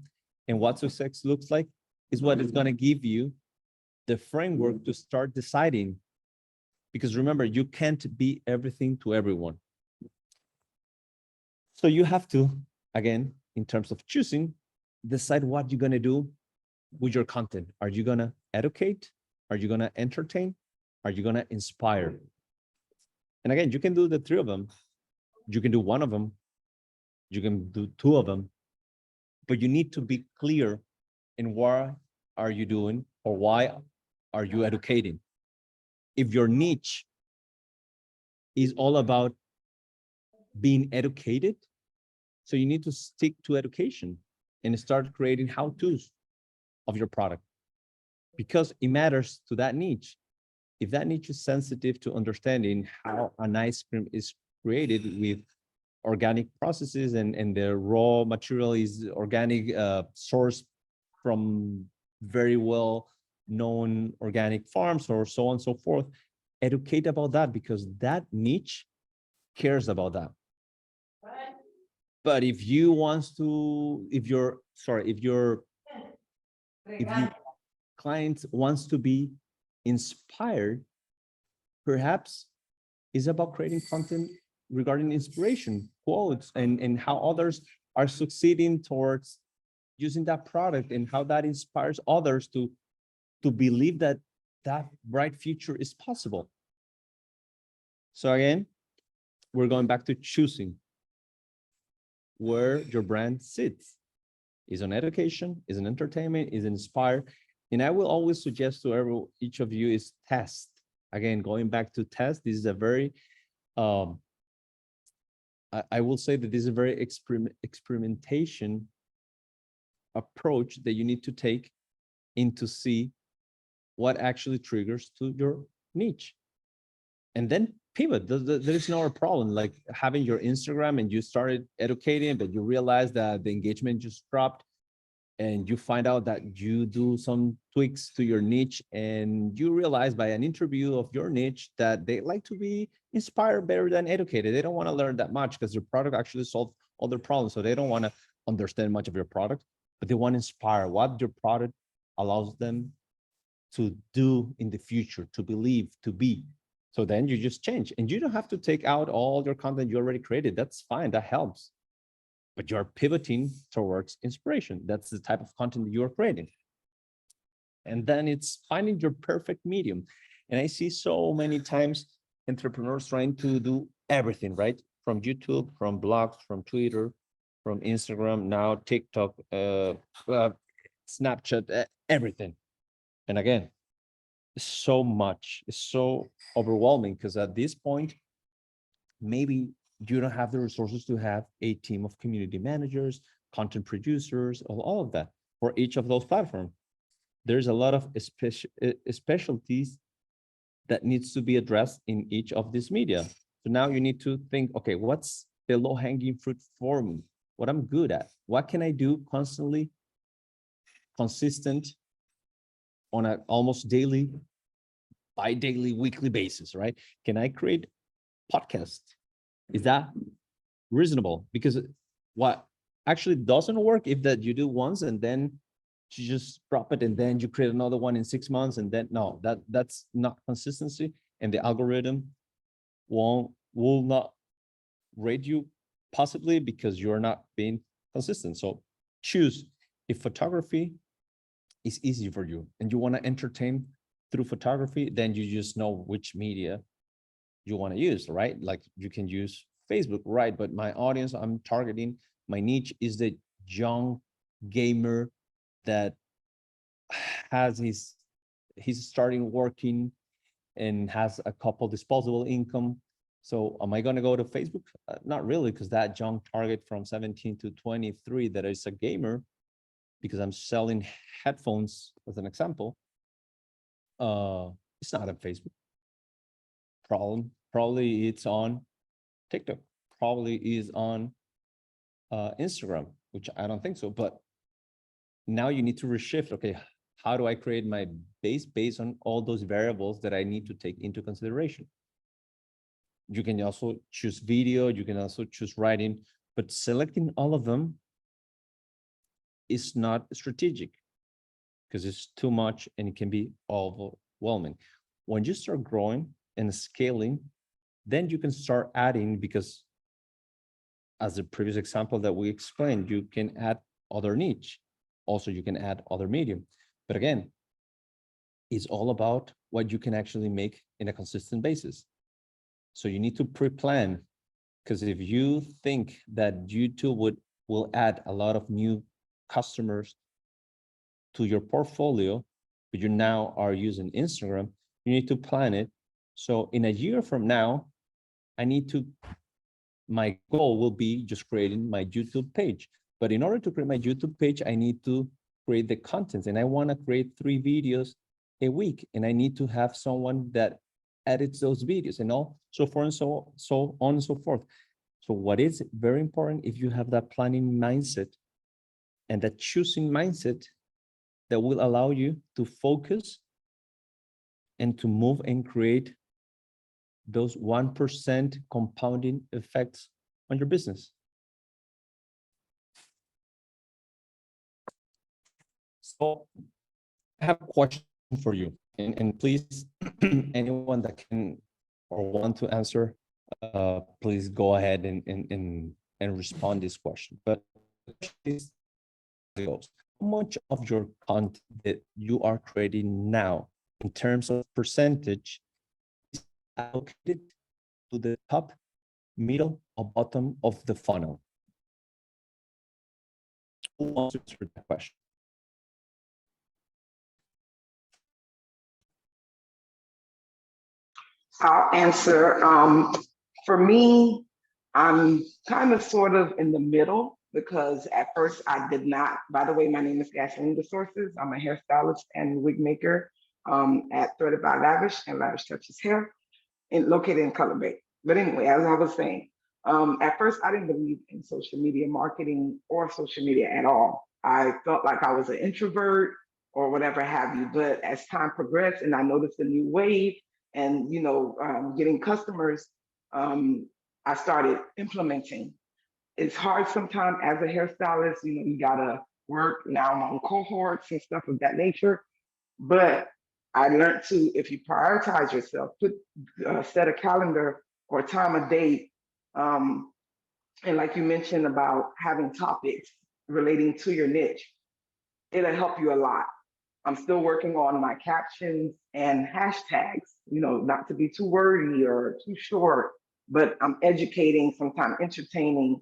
and what success looks like is what is going to give you the framework to start deciding. Because remember, you can't be everything to everyone. So you have to, again, in terms of choosing, decide what you're going to do with your content. Are you going to educate? Are you going to entertain? Are you going to inspire? And again, you can do the three of them. You can do one of them. You can do two of them. But you need to be clear in what are you doing, or why are you educating? If your niche is all about being educated, so you need to stick to education and start creating how-tos of your product, because it matters to that niche. If that niche is sensitive to understanding how an ice cream is created with organic processes, and the raw material is organic, sourced from very well known organic farms, or so on and so forth, educate about that, because that niche cares about that. But if you want to, if your client wants to be inspired, perhaps it's about creating content regarding inspiration, quotes, and how others are succeeding towards using that product and how that inspires others to believe that that bright future is possible. So again, we're going back to choosing where your brand sits. Is on education, is on entertainment, is inspire. And I will always suggest to each of you is test. Again, going back to test, this is a very, I will say that this is a very experimentation approach that you need to take in to see what actually triggers to your niche. And then pivot. There is no problem like having your Instagram and you started educating, but you realize that the engagement just dropped and you find out that you do some tweaks to your niche and you realize by an interview of your niche that they like to be inspired better than educated. They don't want to learn that much because your product actually solves all their problems. So they don't want to understand much of your product, but they want to inspire what your product allows them to do in the future, to believe, to be. So then you just change and you don't have to take out all your content you already created. That's fine, that helps. But you're pivoting towards inspiration. That's the type of content that you're creating. And then it's finding your perfect medium. And I see so many times entrepreneurs trying to do everything, right? From YouTube, from blogs, from Twitter, from Instagram, now TikTok, Snapchat, everything. And again, so much, it's so overwhelming because at this point, maybe you don't have the resources to have a team of community managers, content producers, all of that for each of those platforms. There's a lot of specialties that needs to be addressed in each of these media. So now you need to think, okay, what's the low-hanging fruit for me? What I'm good at? What can I do constantly, consistent on an almost daily, bi-daily, weekly basis, right? Can I create podcast? Is that reasonable? Because what actually doesn't work if that you do once and then you just drop it and then you create another one in 6 months and then no, that's not consistency, and the algorithm will not rate you possibly because you're not being consistent. So choose. If photography is easy for you and you want to entertain through photography, then you just know which media you want to use, right? Like you can use Facebook, right? But my audience I'm targeting, my niche is the young gamer that has he's starting working and has a couple disposable income. So am I going to go to Facebook? Not really, because that young target from 17 to 23 that is a gamer, because I'm selling headphones as an example, it's not on Facebook. Probably it's on TikTok, probably is on Instagram, which I don't think so. But now you need to reshift. Okay, how do I create my base based on all those variables that I need to take into consideration? You can also choose video, you can also choose writing, but selecting all of them is not strategic because it's too much and it can be overwhelming. When you start growing and scaling, then you can start adding, because as the previous example that we explained, you can add other niche. Also, you can add other medium. But again, it's all about what you can actually make in a consistent basis. So you need to pre-plan, because if you think that YouTube will add a lot of new customers to your portfolio, but you now are using Instagram, you need to plan it. So in a year from now, my goal will be just creating my YouTube page. But in order to create my YouTube page, I need to create the content, and I want to create 3 videos a week, and I need to have someone that edits those videos and all so forth and so on and so forth. So what is very important, if you have that planning mindset and that choosing mindset, that will allow you to focus and to move and create those 1% compounding effects on your business. So I have a question for you, and please, anyone that can or want to answer, please go ahead and respond this question. But the question is, how much of your content that you are creating now in terms of percentage is allocated to the top, middle, or bottom of the funnel? Who wants to answer that question? I'll answer. For me, I'm kind of sort of in the middle because at first I did not. By the way, my name is Gasoline Sources. I'm a hairstylist and wig maker at Threaded by Lavish and Lavish Touches Hair, located in Color Bay. But anyway, as I was saying, at first I didn't believe in social media marketing or social media at all. I felt like I was an introvert or whatever have you. But as time progressed and I noticed a new wave and getting customers, I started implementing. It's hard sometimes as a hairstylist, you gotta work now on cohorts and stuff of that nature. But I learned to, if you prioritize yourself, set a calendar or a time of date, and like you mentioned about having topics relating to your niche, it'll help you a lot. I'm still working on my captions and hashtags, not to be too wordy or too short, but I'm educating, sometimes entertaining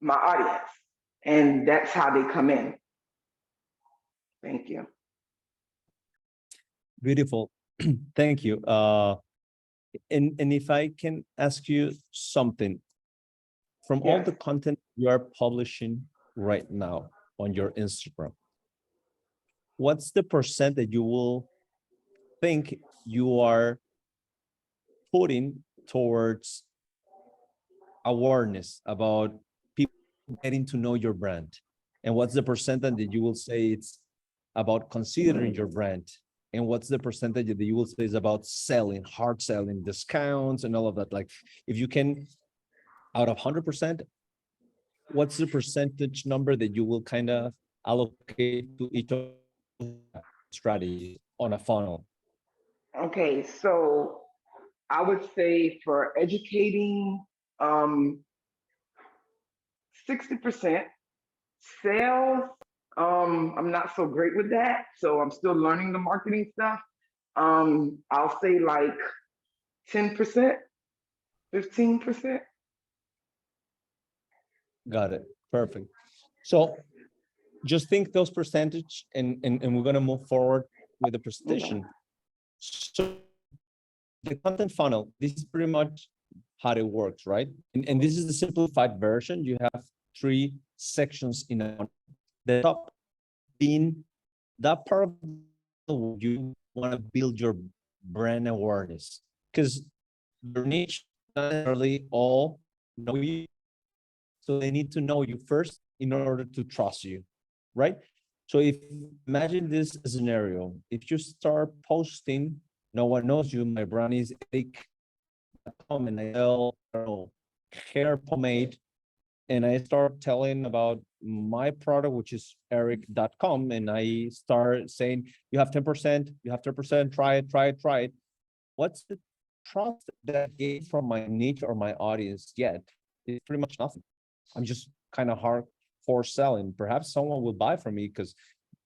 my audience. And that's how they come in. Thank you. Beautiful. Thank you. And if I can ask you something, from all the content you are publishing right now on your Instagram, what's the percent that you will think you are putting towards awareness about people getting to know your brand? And what's the percentage that you will say it's about considering your brand? And what's the percentage that you will say is about selling, hard selling, discounts and all of that? Like, if you can, out of 100%, what's the percentage number that you will kind of allocate to each of strategies on a funnel? Okay, so I would say for educating, 60%. Sales, I'm not so great with that, so I'm still learning the marketing stuff. I'll say like 10%, 15%. Got it. Perfect. So just think those percentage and we're going to move forward with the presentation. So the content funnel, this is pretty much how it works, right? And this is the simplified version. You have 3 sections in the top being that part of you want to build your brand awareness, because your niche not necessarily all know you. So they need to know you first in order to trust you, right? So if imagine this scenario, if you start posting, no one knows you, my brand is Erik, and I sell, I don't know, hair pomade, and I start telling about my product, which is Erik.com, and I start saying, you have 10%, you have 10%, try it. What's the trust that I gain from my niche or my audience yet? It's pretty much nothing. I'm just kind of hardcore selling. Perhaps someone will buy from me because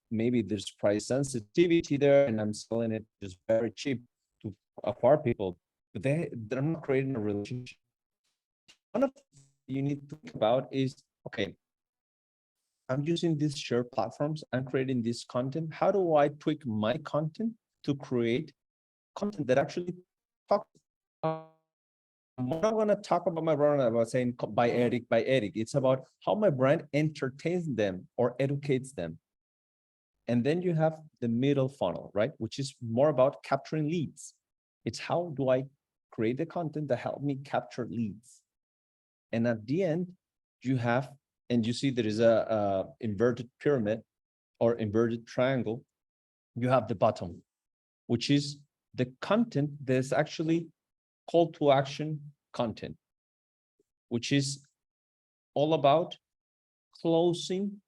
maybe there's price sensitivity there and I'm selling it just very cheap to acquire people, but they're not creating a relationship. One of the things you need to think about is, okay, I'm using these shared platforms, I'm creating this content. How do I tweak my content to create content that actually talks? I'm not going to talk about my brand about saying by Erik. It's about how my brand entertains them or educates them. And then you have the middle funnel, right? Which is more about capturing leads. It's how do I create the content that help me capture leads? And at the end, you have, and you see there is a inverted pyramid or inverted triangle. You have the bottom, which is the content that's actually call to action content, which is all about closing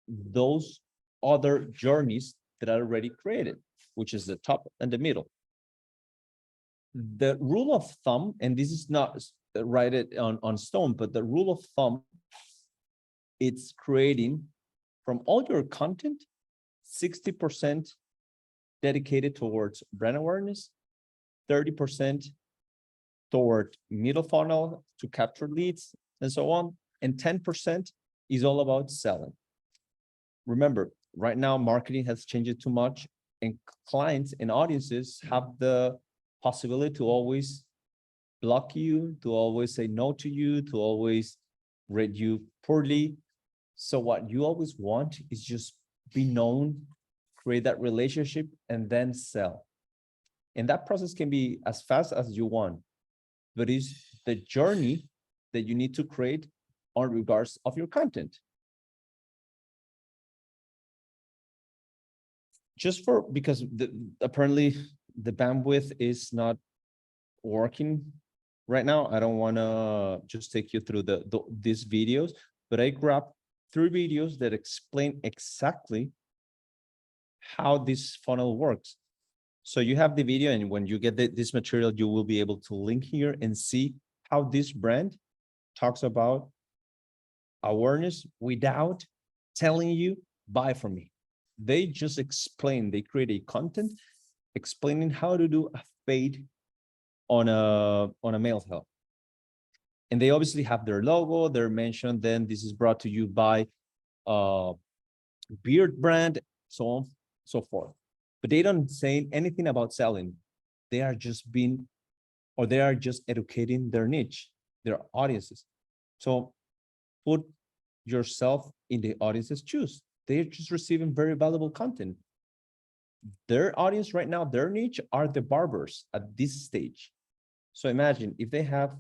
those other journeys that are already created, which is the top and the middle. The rule of thumb, and this is not write it on stone, but the rule of thumb, it's creating from all your content, 60% dedicated towards brand awareness, 30% toward middle funnel to capture leads and so on, and 10% is all about selling. Remember, right now, marketing has changed too much, and clients and audiences have the possibility to always block you, to always say no to you, to always rate you poorly. So what you always want is just be known, create that relationship, and then sell. And that process can be as fast as you want, but it's the journey that you need to create on regards of your content. Just because apparently the bandwidth is not working right now, I don't want to just take you through these videos, but I grabbed 3 videos that explain exactly how this funnel works. So you have the video, and when you get this material, you will be able to link here and see how this brand talks about awareness without telling you, buy from me. They just explain, they create a content explaining how to do a fade on a mail help. And they obviously have their logo, they're mentioned, then this is brought to you by beard brand, so on, so forth. But they don't say anything about selling. They are just educating their niche, their audiences. So put yourself in the audience's shoes. They're just receiving very valuable content. Their audience right now, their niche are the barbers at this stage. So imagine if they have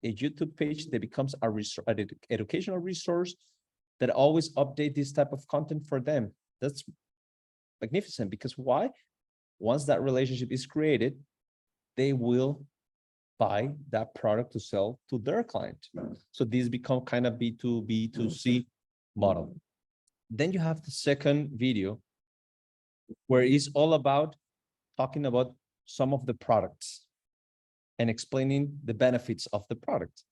a YouTube page that becomes an educational resource that always update this type of content for them. That's magnificent, because why? Once that relationship is created, they will buy that product to sell to their client. So these become kind of B2B, B2C model. Then you have the second video where it's all about talking about some of the products and explaining the benefits of the product.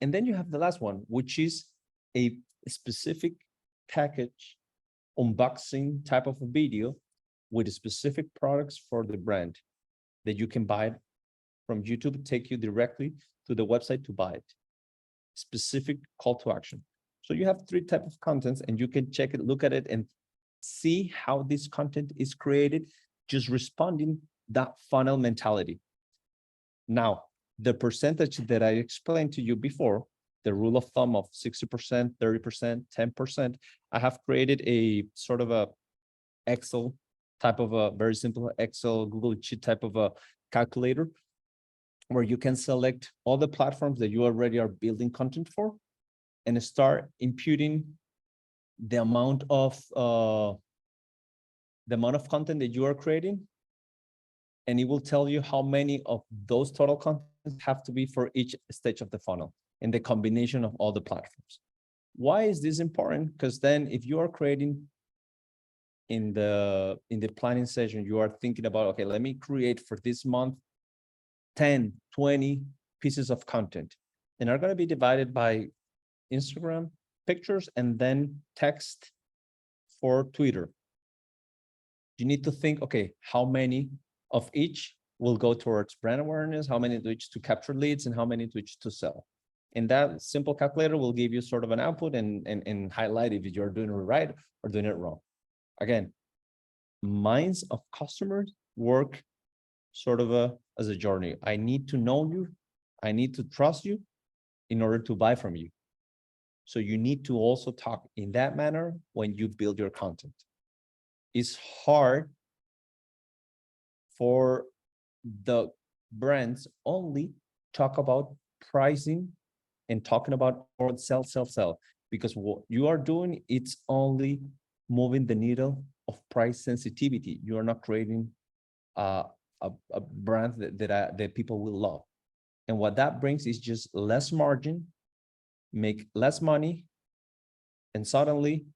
And then you have the last one, which is a specific package unboxing type of a video with specific products for the brand that you can buy from YouTube, take you directly to the website to buy it. Specific call to action. So you have 3 types of contents, and you can check it, look at it, and see how this content is created, just responding that funnel mentality. Now, the percentage that I explained to you before, the rule of thumb of 60%, 30%, 10%, I have created a sort of a Excel type of a very simple Excel, Google Sheet type of a calculator, where you can select all the platforms that you already are building content for and start imputing the amount of content that you are creating. And it will tell you how many of those total contents have to be for each stage of the funnel and the combination of all the platforms. Why is this important? Because then if you are creating in the planning session, you are thinking about, okay, let me create for this month 10, 20 pieces of content, and are going to be divided by Instagram pictures and then text for Twitter. You need to think, okay, how many of each will go towards brand awareness, how many to each to capture leads, and how many to each to sell. And that simple calculator will give you sort of an output and highlight if you're doing it right or doing it wrong. Again, minds of customers work sort of as a journey. I need to know you. I need to trust you in order to buy from you. So you need to also talk in that manner when you build your content. It's hard for the brands only talk about pricing and talking about or sell, because what you are doing, it's only moving the needle of price sensitivity. You are not creating a brand that people will love. And what that brings is just less margin, make less money, and suddenly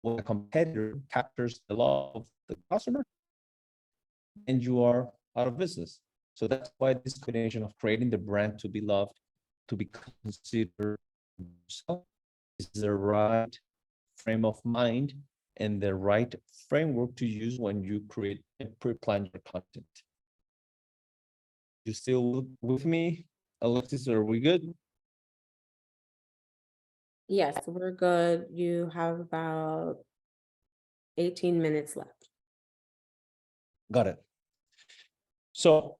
when a competitor captures the love of the customer, and you are out of business. So that's why this combination of creating the brand to be loved, to be considered is the right frame of mind and the right framework to use when you create and pre-plan your content. You still with me, Alexis? Are we good? Yes, we're good. You have about 18 minutes left. Got it. So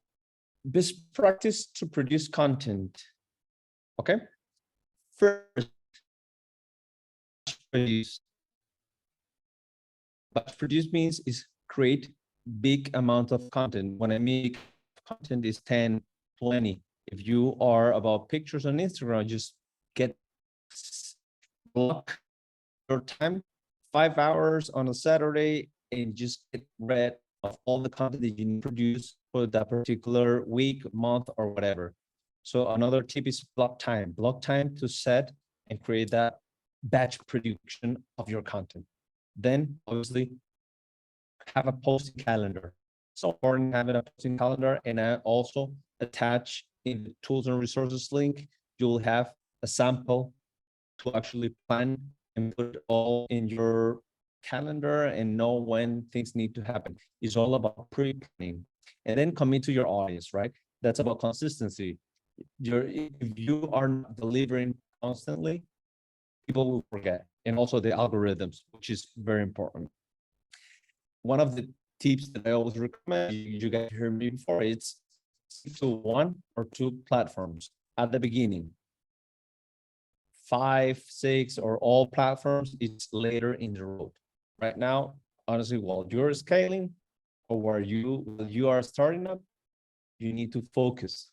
best practice to produce content. Okay. First, batch produce means is create big amount of content. When I mean content is 10, 20. If you are about pictures on Instagram, just get block your time, 5 hours on a Saturday, and just get rid of all the content that you need to produce for that particular week, month, or whatever. So another tip is block time to set and create that batch production of your content. Then obviously have a posting calendar. So important having a posting calendar, and I also attach in the tools and resources link, you'll have a sample to actually plan and put it all in your calendar and know when things need to happen. It's all about pre-planning and then commit to your audience, right? That's about consistency. If you are not delivering constantly, people will forget. And also the algorithms, which is very important. One of the tips that I always recommend, you guys heard me before, it's stick to 1 or 2 platforms at the beginning. 5, 6, or all platforms, it's later in the road. Right now, honestly, while you're scaling or while you are starting up, you need to focus.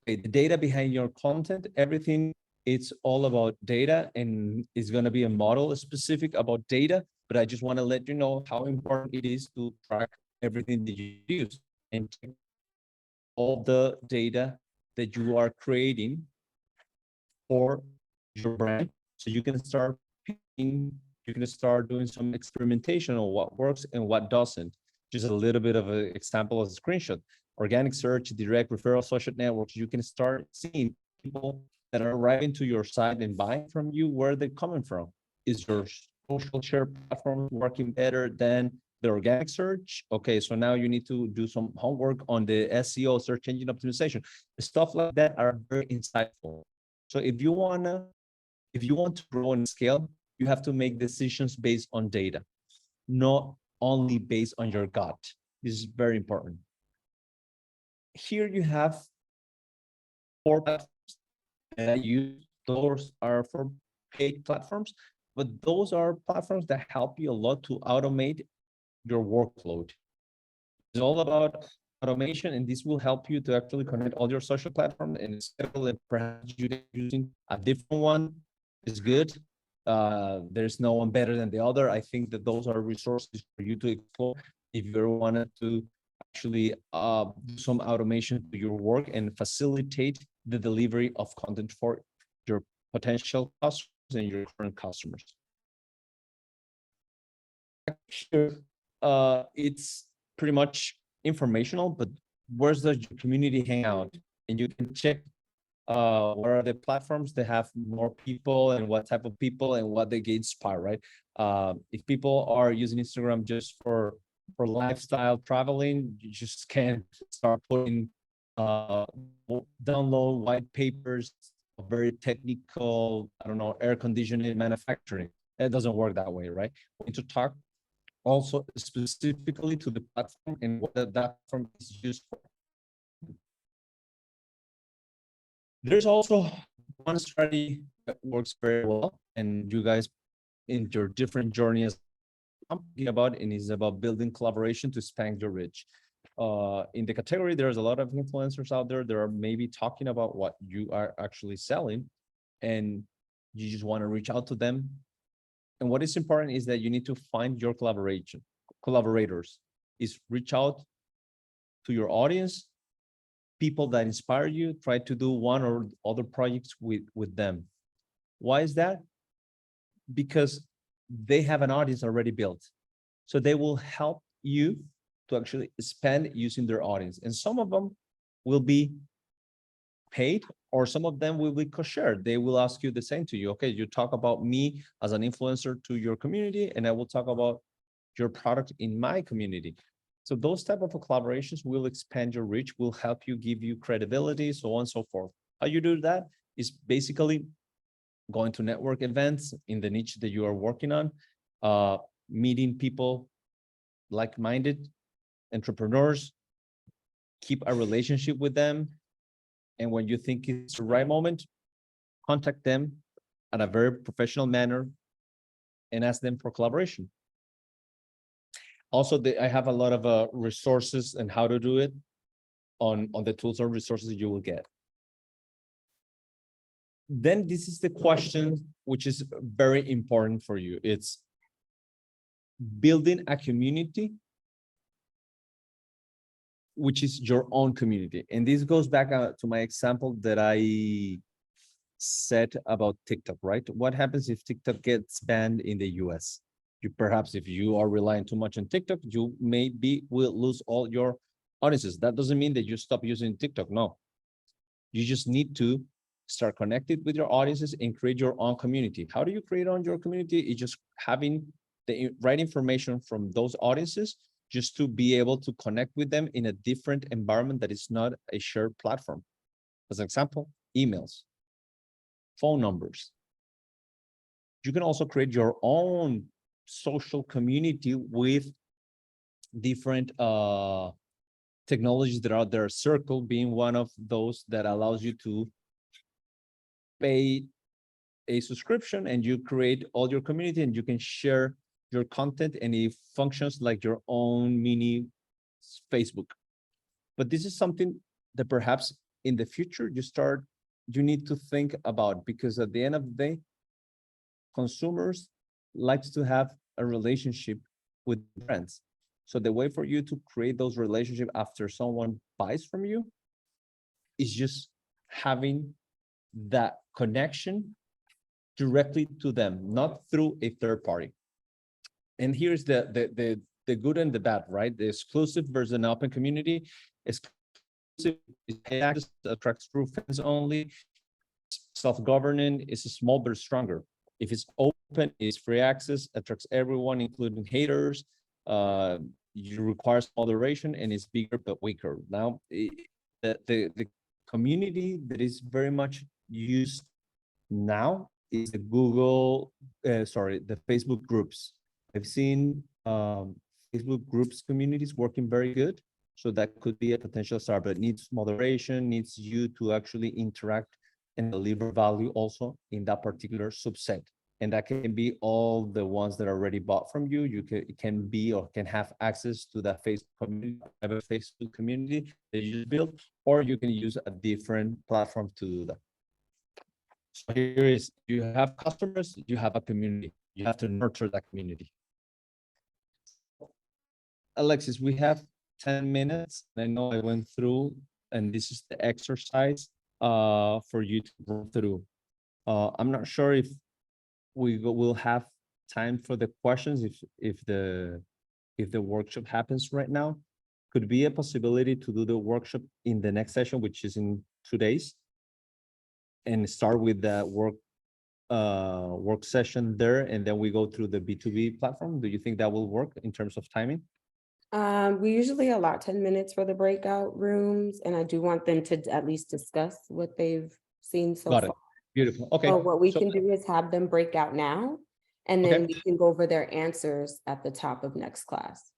Okay, the data behind your content, everything, it's all about data, and it's going to be a model specific about data, but I just want to let you know how important it is to track everything that you use and check all the data that you are creating for your brand, so you can start doing some experimentation on what works and what doesn't. Just a little bit of an example as a screenshot. Organic search, direct referral, social networks, you can start seeing people that are arriving to your site and buying from you, where they're coming from. Is your social share platform working better than the organic search? Okay, so now you need to do some homework on the SEO, search engine optimization. Stuff like that are very insightful. So if you want to grow and scale, you have to make decisions based on data, not only based on your gut. This is very important. Here you have 4 platforms that I use. Those are for paid platforms, but those are platforms that help you a lot to automate your workload. It's all about automation, and this will help you to actually connect all your social platforms and schedule it. Perhaps using a different one is good. There's no one better than the other. I think that those are resources for you to explore if you wanted to actually do some automation to your work and facilitate the delivery of content for your potential customers and your current customers. Here, it's pretty much informational, but where's the community hangout? And you can check what are the platforms that have more people and what type of people and what they get inspired, right? If people are using Instagram just for lifestyle traveling, you just can't start putting download white papers of very technical, I don't know, air conditioning manufacturing. It doesn't work that way, right? We need to talk also specifically to the platform and what the platform is used for. There's also one strategy that works very well, and you guys in your different journeys I'm thinking about, and is about building collaboration to expand your reach. In the category, there's a lot of influencers out there that are maybe talking about what you are actually selling, and you just want to reach out to them. And what is important is that you need to find your collaborators, is reach out to your audience, people that inspire you, try to do one or other projects with them. Why is that? Because they have an audience already built. So they will help you to actually spend using their audience. And some of them will be paid, or some of them will be co-shared. They will ask you the same to you. Okay, you talk about me as an influencer to your community, and I will talk about your product in my community. So those type of collaborations will expand your reach, will help you, give you credibility, so on and so forth. How you do that is basically going to network events in the niche that you are working on, meeting people, like-minded entrepreneurs, keep a relationship with them. And when you think it's the right moment, contact them in a very professional manner and ask them for collaboration. Also, I have a lot of resources and how to do it on the tools or resources you will get. Then this is the question which is very important for you. It's building a community which is your own community. And this goes back to my example that I said about TikTok, right? What happens if TikTok gets banned in the US? Perhaps if you are relying too much on TikTok, you will lose all your audiences. That doesn't mean that you stop using TikTok. No, you just need to start connected with your audiences and create your own community. How do you create on your community? It's just having the right information from those audiences, just to be able to connect with them in a different environment that is not a shared platform. As an example, emails, phone numbers. You can also create your own social community with different technologies that are there, Circle being one of those that allows you to pay a subscription and you create all your community and you can share your content, and it functions like your own mini Facebook. But this is something that perhaps in the future you need to think about, because at the end of the day, consumers likes to have a relationship with brands. So the way for you to create those relationships after someone buys from you is just having that connection directly to them, not through a third party. And here's the good and the bad, right? The exclusive versus an open community. Exclusive is paid access, attracts true fans only. Self-governing is small but stronger. If it's open, it's free access, attracts everyone, including haters. You requires moderation, and it's bigger but weaker. Now, the community that is very much used now is the the Facebook groups. I've seen Facebook groups communities working very good. So that could be a potential start, but it needs moderation, needs you to actually interact and deliver value also in that particular subset. And that can be all the ones that are already bought from you. It can be or can have access to that Facebook community, private Facebook community that you just built, or you can use a different platform to do that. So here is, you have customers, you have a community. You have to nurture that community. Alexis, we have 10 minutes. I know I went through, and this is the exercise for you to go through. I'm not sure if will have time for the questions if the workshop happens right now. Could be a possibility to do the workshop in the next session, which is in 2 days, and start with the work session there, and then we go through the B2B platform. Do you think that will work in terms of timing? We usually allot 10 minutes for the breakout rooms, and I do want them to at least discuss what they've seen so Got far. it. Beautiful. Okay. So what we So- can do is have them break out now, and then Okay. we can go over their answers at the top of next class.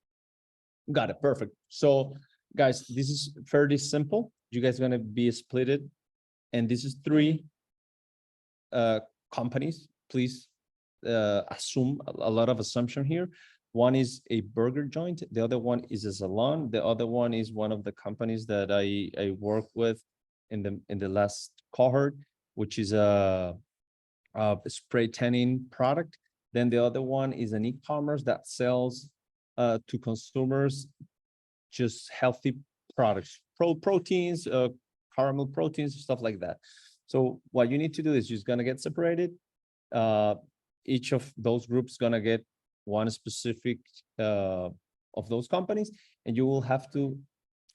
Got it. Perfect. So guys, this is fairly simple. You guys are gonna be splitted, and this is 3 companies. Please assume a lot of assumption here. One is a burger joint, the other one is a salon, the other one is one of the companies that I work with in the last cohort, which is a spray tanning product. Then the other one is an e-commerce that sells to consumers just healthy products, proteins, caramel proteins, stuff like that. So what you need to do is just gonna get separated. Each of those groups gonna get one specific of those companies, and you will have to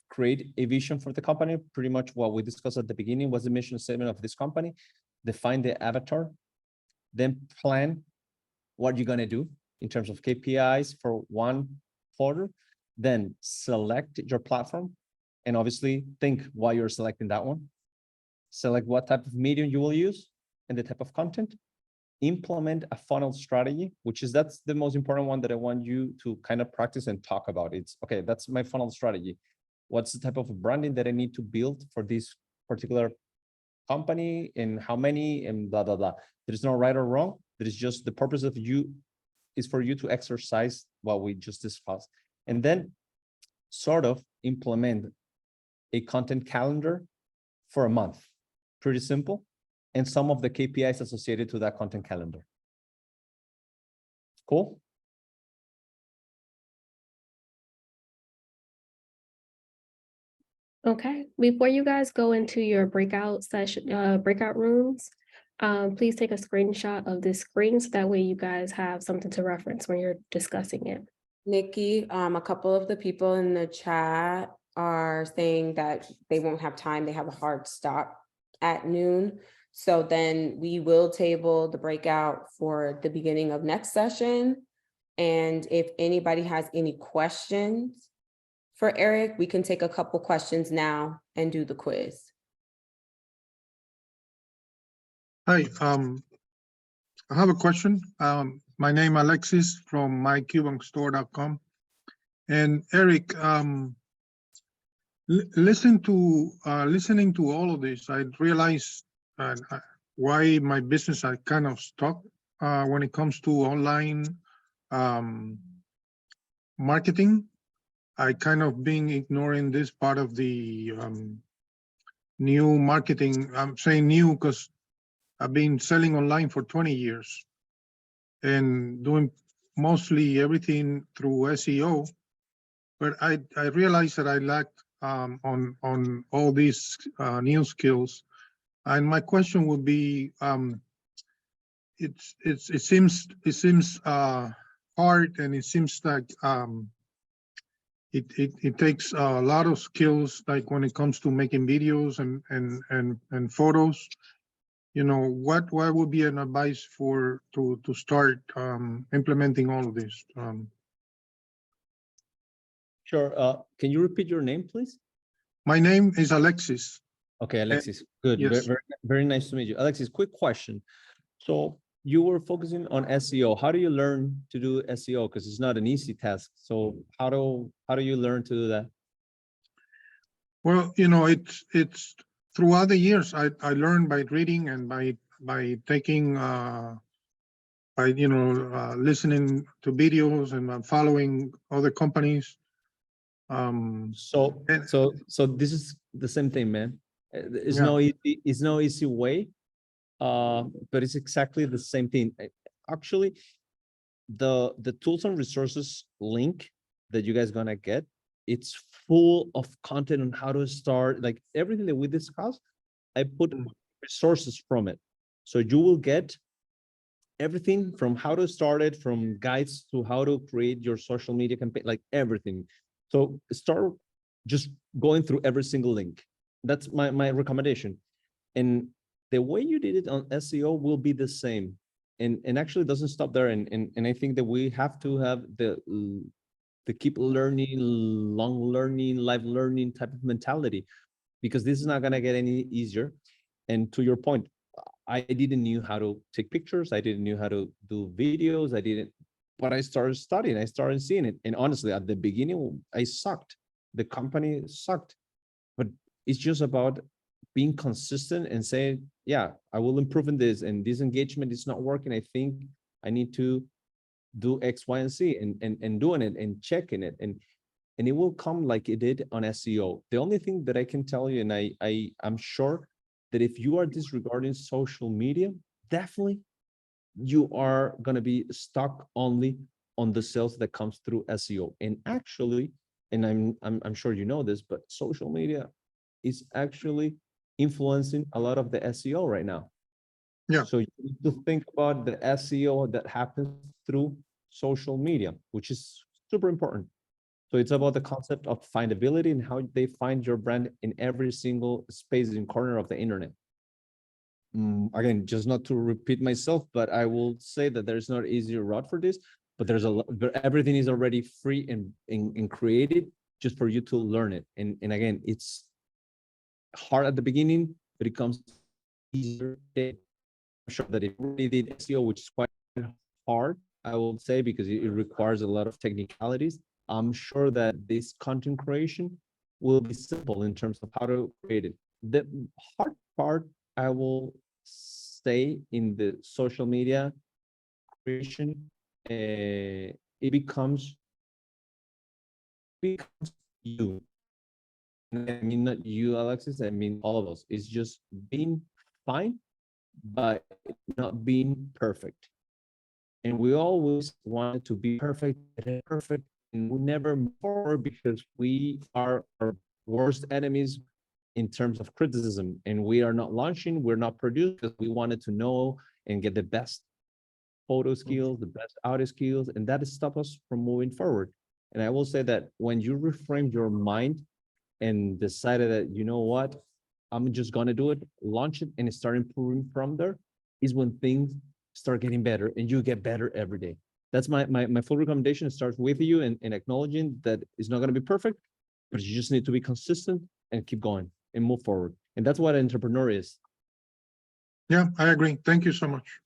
create a vision for the company. Pretty much what we discussed at the beginning was the mission statement of this company, define the avatar, then plan what you're gonna do in terms of KPIs for one quarter, then select your platform, and obviously think why you're selecting that one. Select what type of medium you will use and the type of content. Implement a funnel strategy, that's the most important one that I want you to kind of practice and talk about. It's okay, that's my funnel strategy. What's the type of branding that I need to build for this particular company, and how many, and blah, blah, blah. There's no right or wrong. There is just the purpose of you is for you to exercise what we just discussed. And then sort of implement a content calendar for a month. Pretty simple. And some of the KPIs associated to that content calendar. Cool? Okay, before you guys go into your breakout session, breakout rooms, please take a screenshot of this screen so that way you guys have something to reference when you're discussing it. Nikki, a couple of the people in the chat are saying that they won't have time. They have a hard stop at noon. So then we will table the breakout for the beginning of next session. And if anybody has any questions for Erik, we can take a couple questions now and do the quiz. Hi, I have a question. My name Alexis from mycubanstore.com. And Erik, listening to all of this, I realized why my business are kind of stuck when it comes to online marketing. I kind of been ignoring this part of the new marketing. I'm saying new because I've been selling online for 20 years and doing mostly everything through SEO. But I realized that I lacked on all these new skills. And my question would be, it seems hard, and it seems like it takes a lot of skills, like when it comes to making videos and photos. You know, what would be an advice to start implementing all of this? Sure. Can you repeat your name, please? My name is Alexis. Okay, Alexis. Good. Yes. Very nice to meet you. Alexis, quick question. So you were focusing on SEO. How do you learn to do SEO? Because it's not an easy task. So how do you learn to do that? Well, you know, it's throughout the years I learned by reading and by taking listening to videos and following other companies. So this is the same thing, man. It's Yeah. no easy way, but it's exactly the same thing. Actually, the tools and resources link that you guys gonna get, it's full of content on how to start, like everything that we discussed. I put resources from it, so you will get everything from how to start it, from guides to how to create your social media campaign, like everything. So start just going through every single link. That's my recommendation. And the way you did it on SEO will be the same. And actually doesn't stop there. And I think that we have to have the keep learning, long learning, life learning type of mentality, because this is not gonna get any easier. And to your point, I didn't know how to take pictures. I didn't know how to do videos. But I started studying. I started seeing it. And honestly, at the beginning, I sucked. The company sucked. But it's just about being consistent and saying, yeah, I will improve in this, and this engagement is not working. I think I need to do X, Y, and Z, and doing it and checking it. And it will come like it did on SEO. The only thing that I can tell you, and I'm sure that if you are disregarding social media, definitely you are going to be stuck only on the sales that comes through SEO. And actually, and I'm sure you know this, but social media is actually influencing a lot of the SEO right now. Yeah. So you need to think about the SEO that happens through social media, which is super important. So it's about the concept of findability and how they find your brand in every single space and corner of the internet. Again, just not to repeat myself, but I will say that there's not easier route for this, but there's everything is already free and created just for you to learn it. And again, it's hard at the beginning, but it comes easier. I'm sure that if you already did SEO, which is quite hard, I will say, because it requires a lot of technicalities. I'm sure that this content creation will be simple in terms of how to create it. The hard part, I will say, in the social media creation, it becomes you. I mean, not you, Alexis, I mean all of us. It's just being fine, but not being perfect. And we always wanted to be perfect, and we never move forward because we are our worst enemies in terms of criticism. And we are not launching, we're not producing, because we wanted to know and get the best photo skills, the best audio skills, and that has stopped us from moving forward. And I will say that when you reframe your mind and decided that, you know what, I'm just gonna do it, launch it, and start improving from there, is when things start getting better and you get better every day. That's my full recommendation. It starts with you and acknowledging that it's not gonna be perfect, but you just need to be consistent and keep going and move forward. And that's what an entrepreneur is. Yeah, I agree. Thank you so much.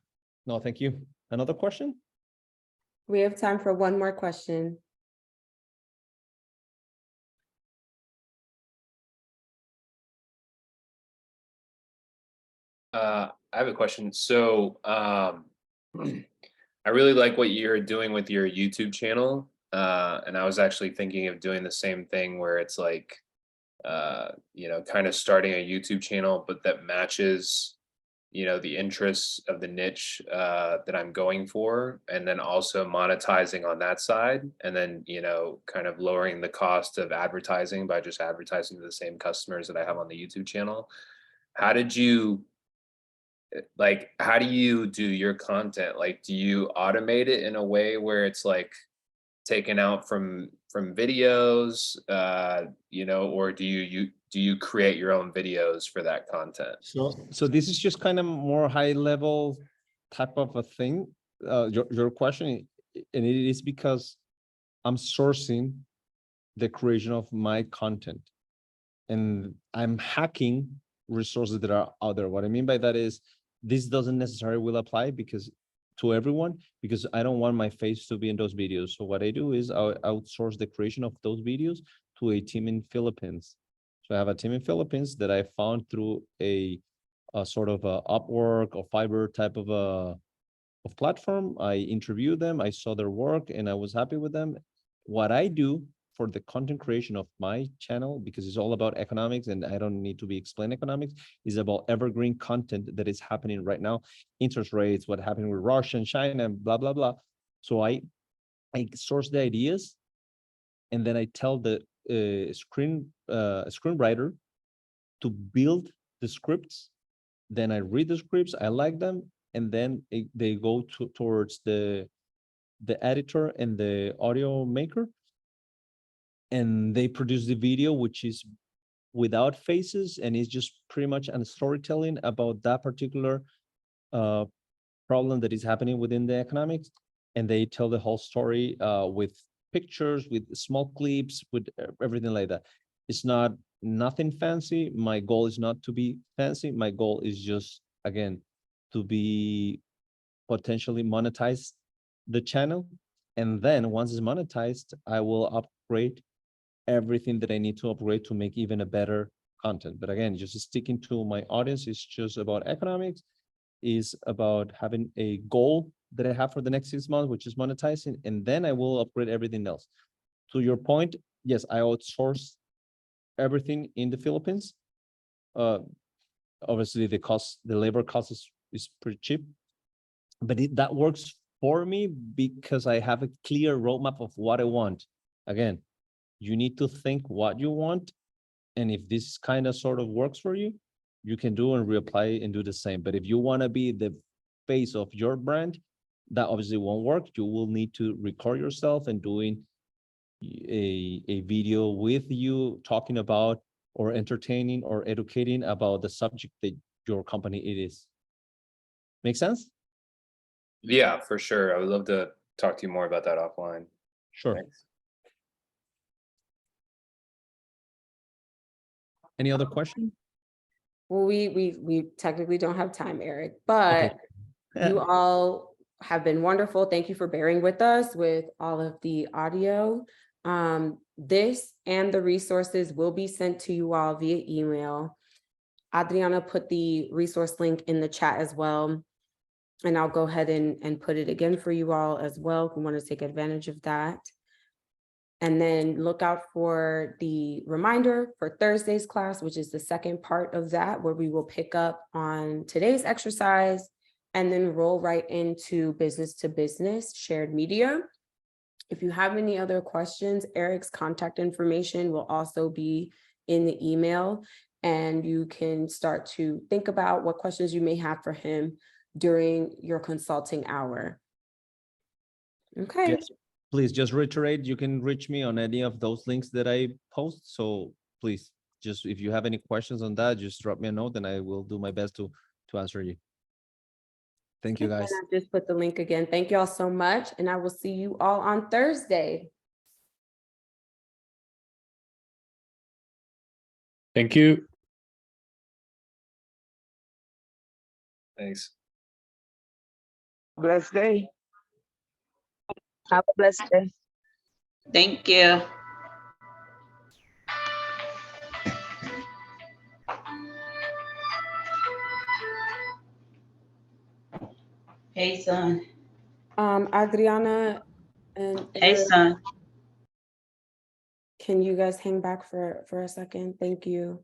No, thank you. Another question? We have time for one more question. I have a question. So, I really like what you're doing with your YouTube channel. And I was actually thinking of doing the same thing where it's like, kind of starting a YouTube channel, but that matches, the interests of the niche that I'm going for, and then also monetizing on that side, and then, kind of lowering the cost of advertising by just advertising to the same customers that I have on the YouTube channel. How did you how do you do your content? Like, do you automate it in a way where it's like taken out from videos, or do you create your own videos for that content? So this is just kind of more high level type of a thing. Your question, and it is because I'm sourcing the creation of my content, and I'm hacking resources that are out there. What I mean by that is, this doesn't necessarily will apply because to everyone, because I don't want my face to be in those videos. So what I do is I outsource the creation of those videos to a team in Philippines. So I have a team in Philippines that I found through a sort of a Upwork or Fiverr type of a platform. I interviewed them, I saw their work, and I was happy with them. What I do for the content creation of my channel, because it's all about economics and I don't need to be explained economics, is about evergreen content that is happening right now, interest rates, what happened with Russia and China, and blah, blah, blah. So I source the ideas, and then I tell the screenwriter to build the scripts. Then I read the scripts, I like them, and then they go towards the editor and the audio maker, and they produce the video, which is without faces, and it's just pretty much a storytelling about that particular problem that is happening within the economics. And they tell the whole story with pictures, with small clips, with everything like that. It's nothing fancy. My goal is not to be fancy. My goal is just, again, to be potentially monetize the channel. And then once it's monetized, I will upgrade everything that I need to upgrade to make even a better content. But again, just sticking to my audience is just about economics, is about having a goal that I have for the next 6 months, which is monetizing, and then I will upgrade everything else. To your point, yes, I outsource everything in the Philippines. Obviously the labor cost is pretty cheap, but that works for me because I have a clear roadmap of what I want. Again, you need to think what you want, and if this kind of sort of works for you, you can do and reapply and do the same. But if you want to be the face of your brand, that obviously won't work. You will need to record yourself and doing a video with you talking about or entertaining or educating about the subject that your company it is. Make sense? Yeah, for sure. I would love to talk to you more about that offline. Sure. Thanks. Any other question? Well, we technically don't have time, Eric, Okay. but you all have been wonderful. Thank you for bearing with us with all of the audio. This and the resources will be sent to you all via email. Adriana put the resource link in the chat as well. And I'll go ahead and put it again for you all as well, if you want to take advantage of that. And then look out for the reminder for Thursday's class, which is the second part of that, where we will pick up on today's exercise and then roll right into business to business shared media. If you have any other questions, Eric's contact information will also be in the email, and you can start to think about what questions you may have for him during your consulting hour. Okay. Yes, please just reiterate, you can reach me on any of those links that I post. So please, just if you have any questions on that, just drop me a note and I will do my best to answer you. Thank you, guys. And I just put the link again. Thank you all so much. And I will see you all on Thursday. Thank you. Thanks. Blessed day. Have a blessed day. Thank you. Hey, son. Adriana and Hey, Eric, son. can you guys hang back for a second? Thank you.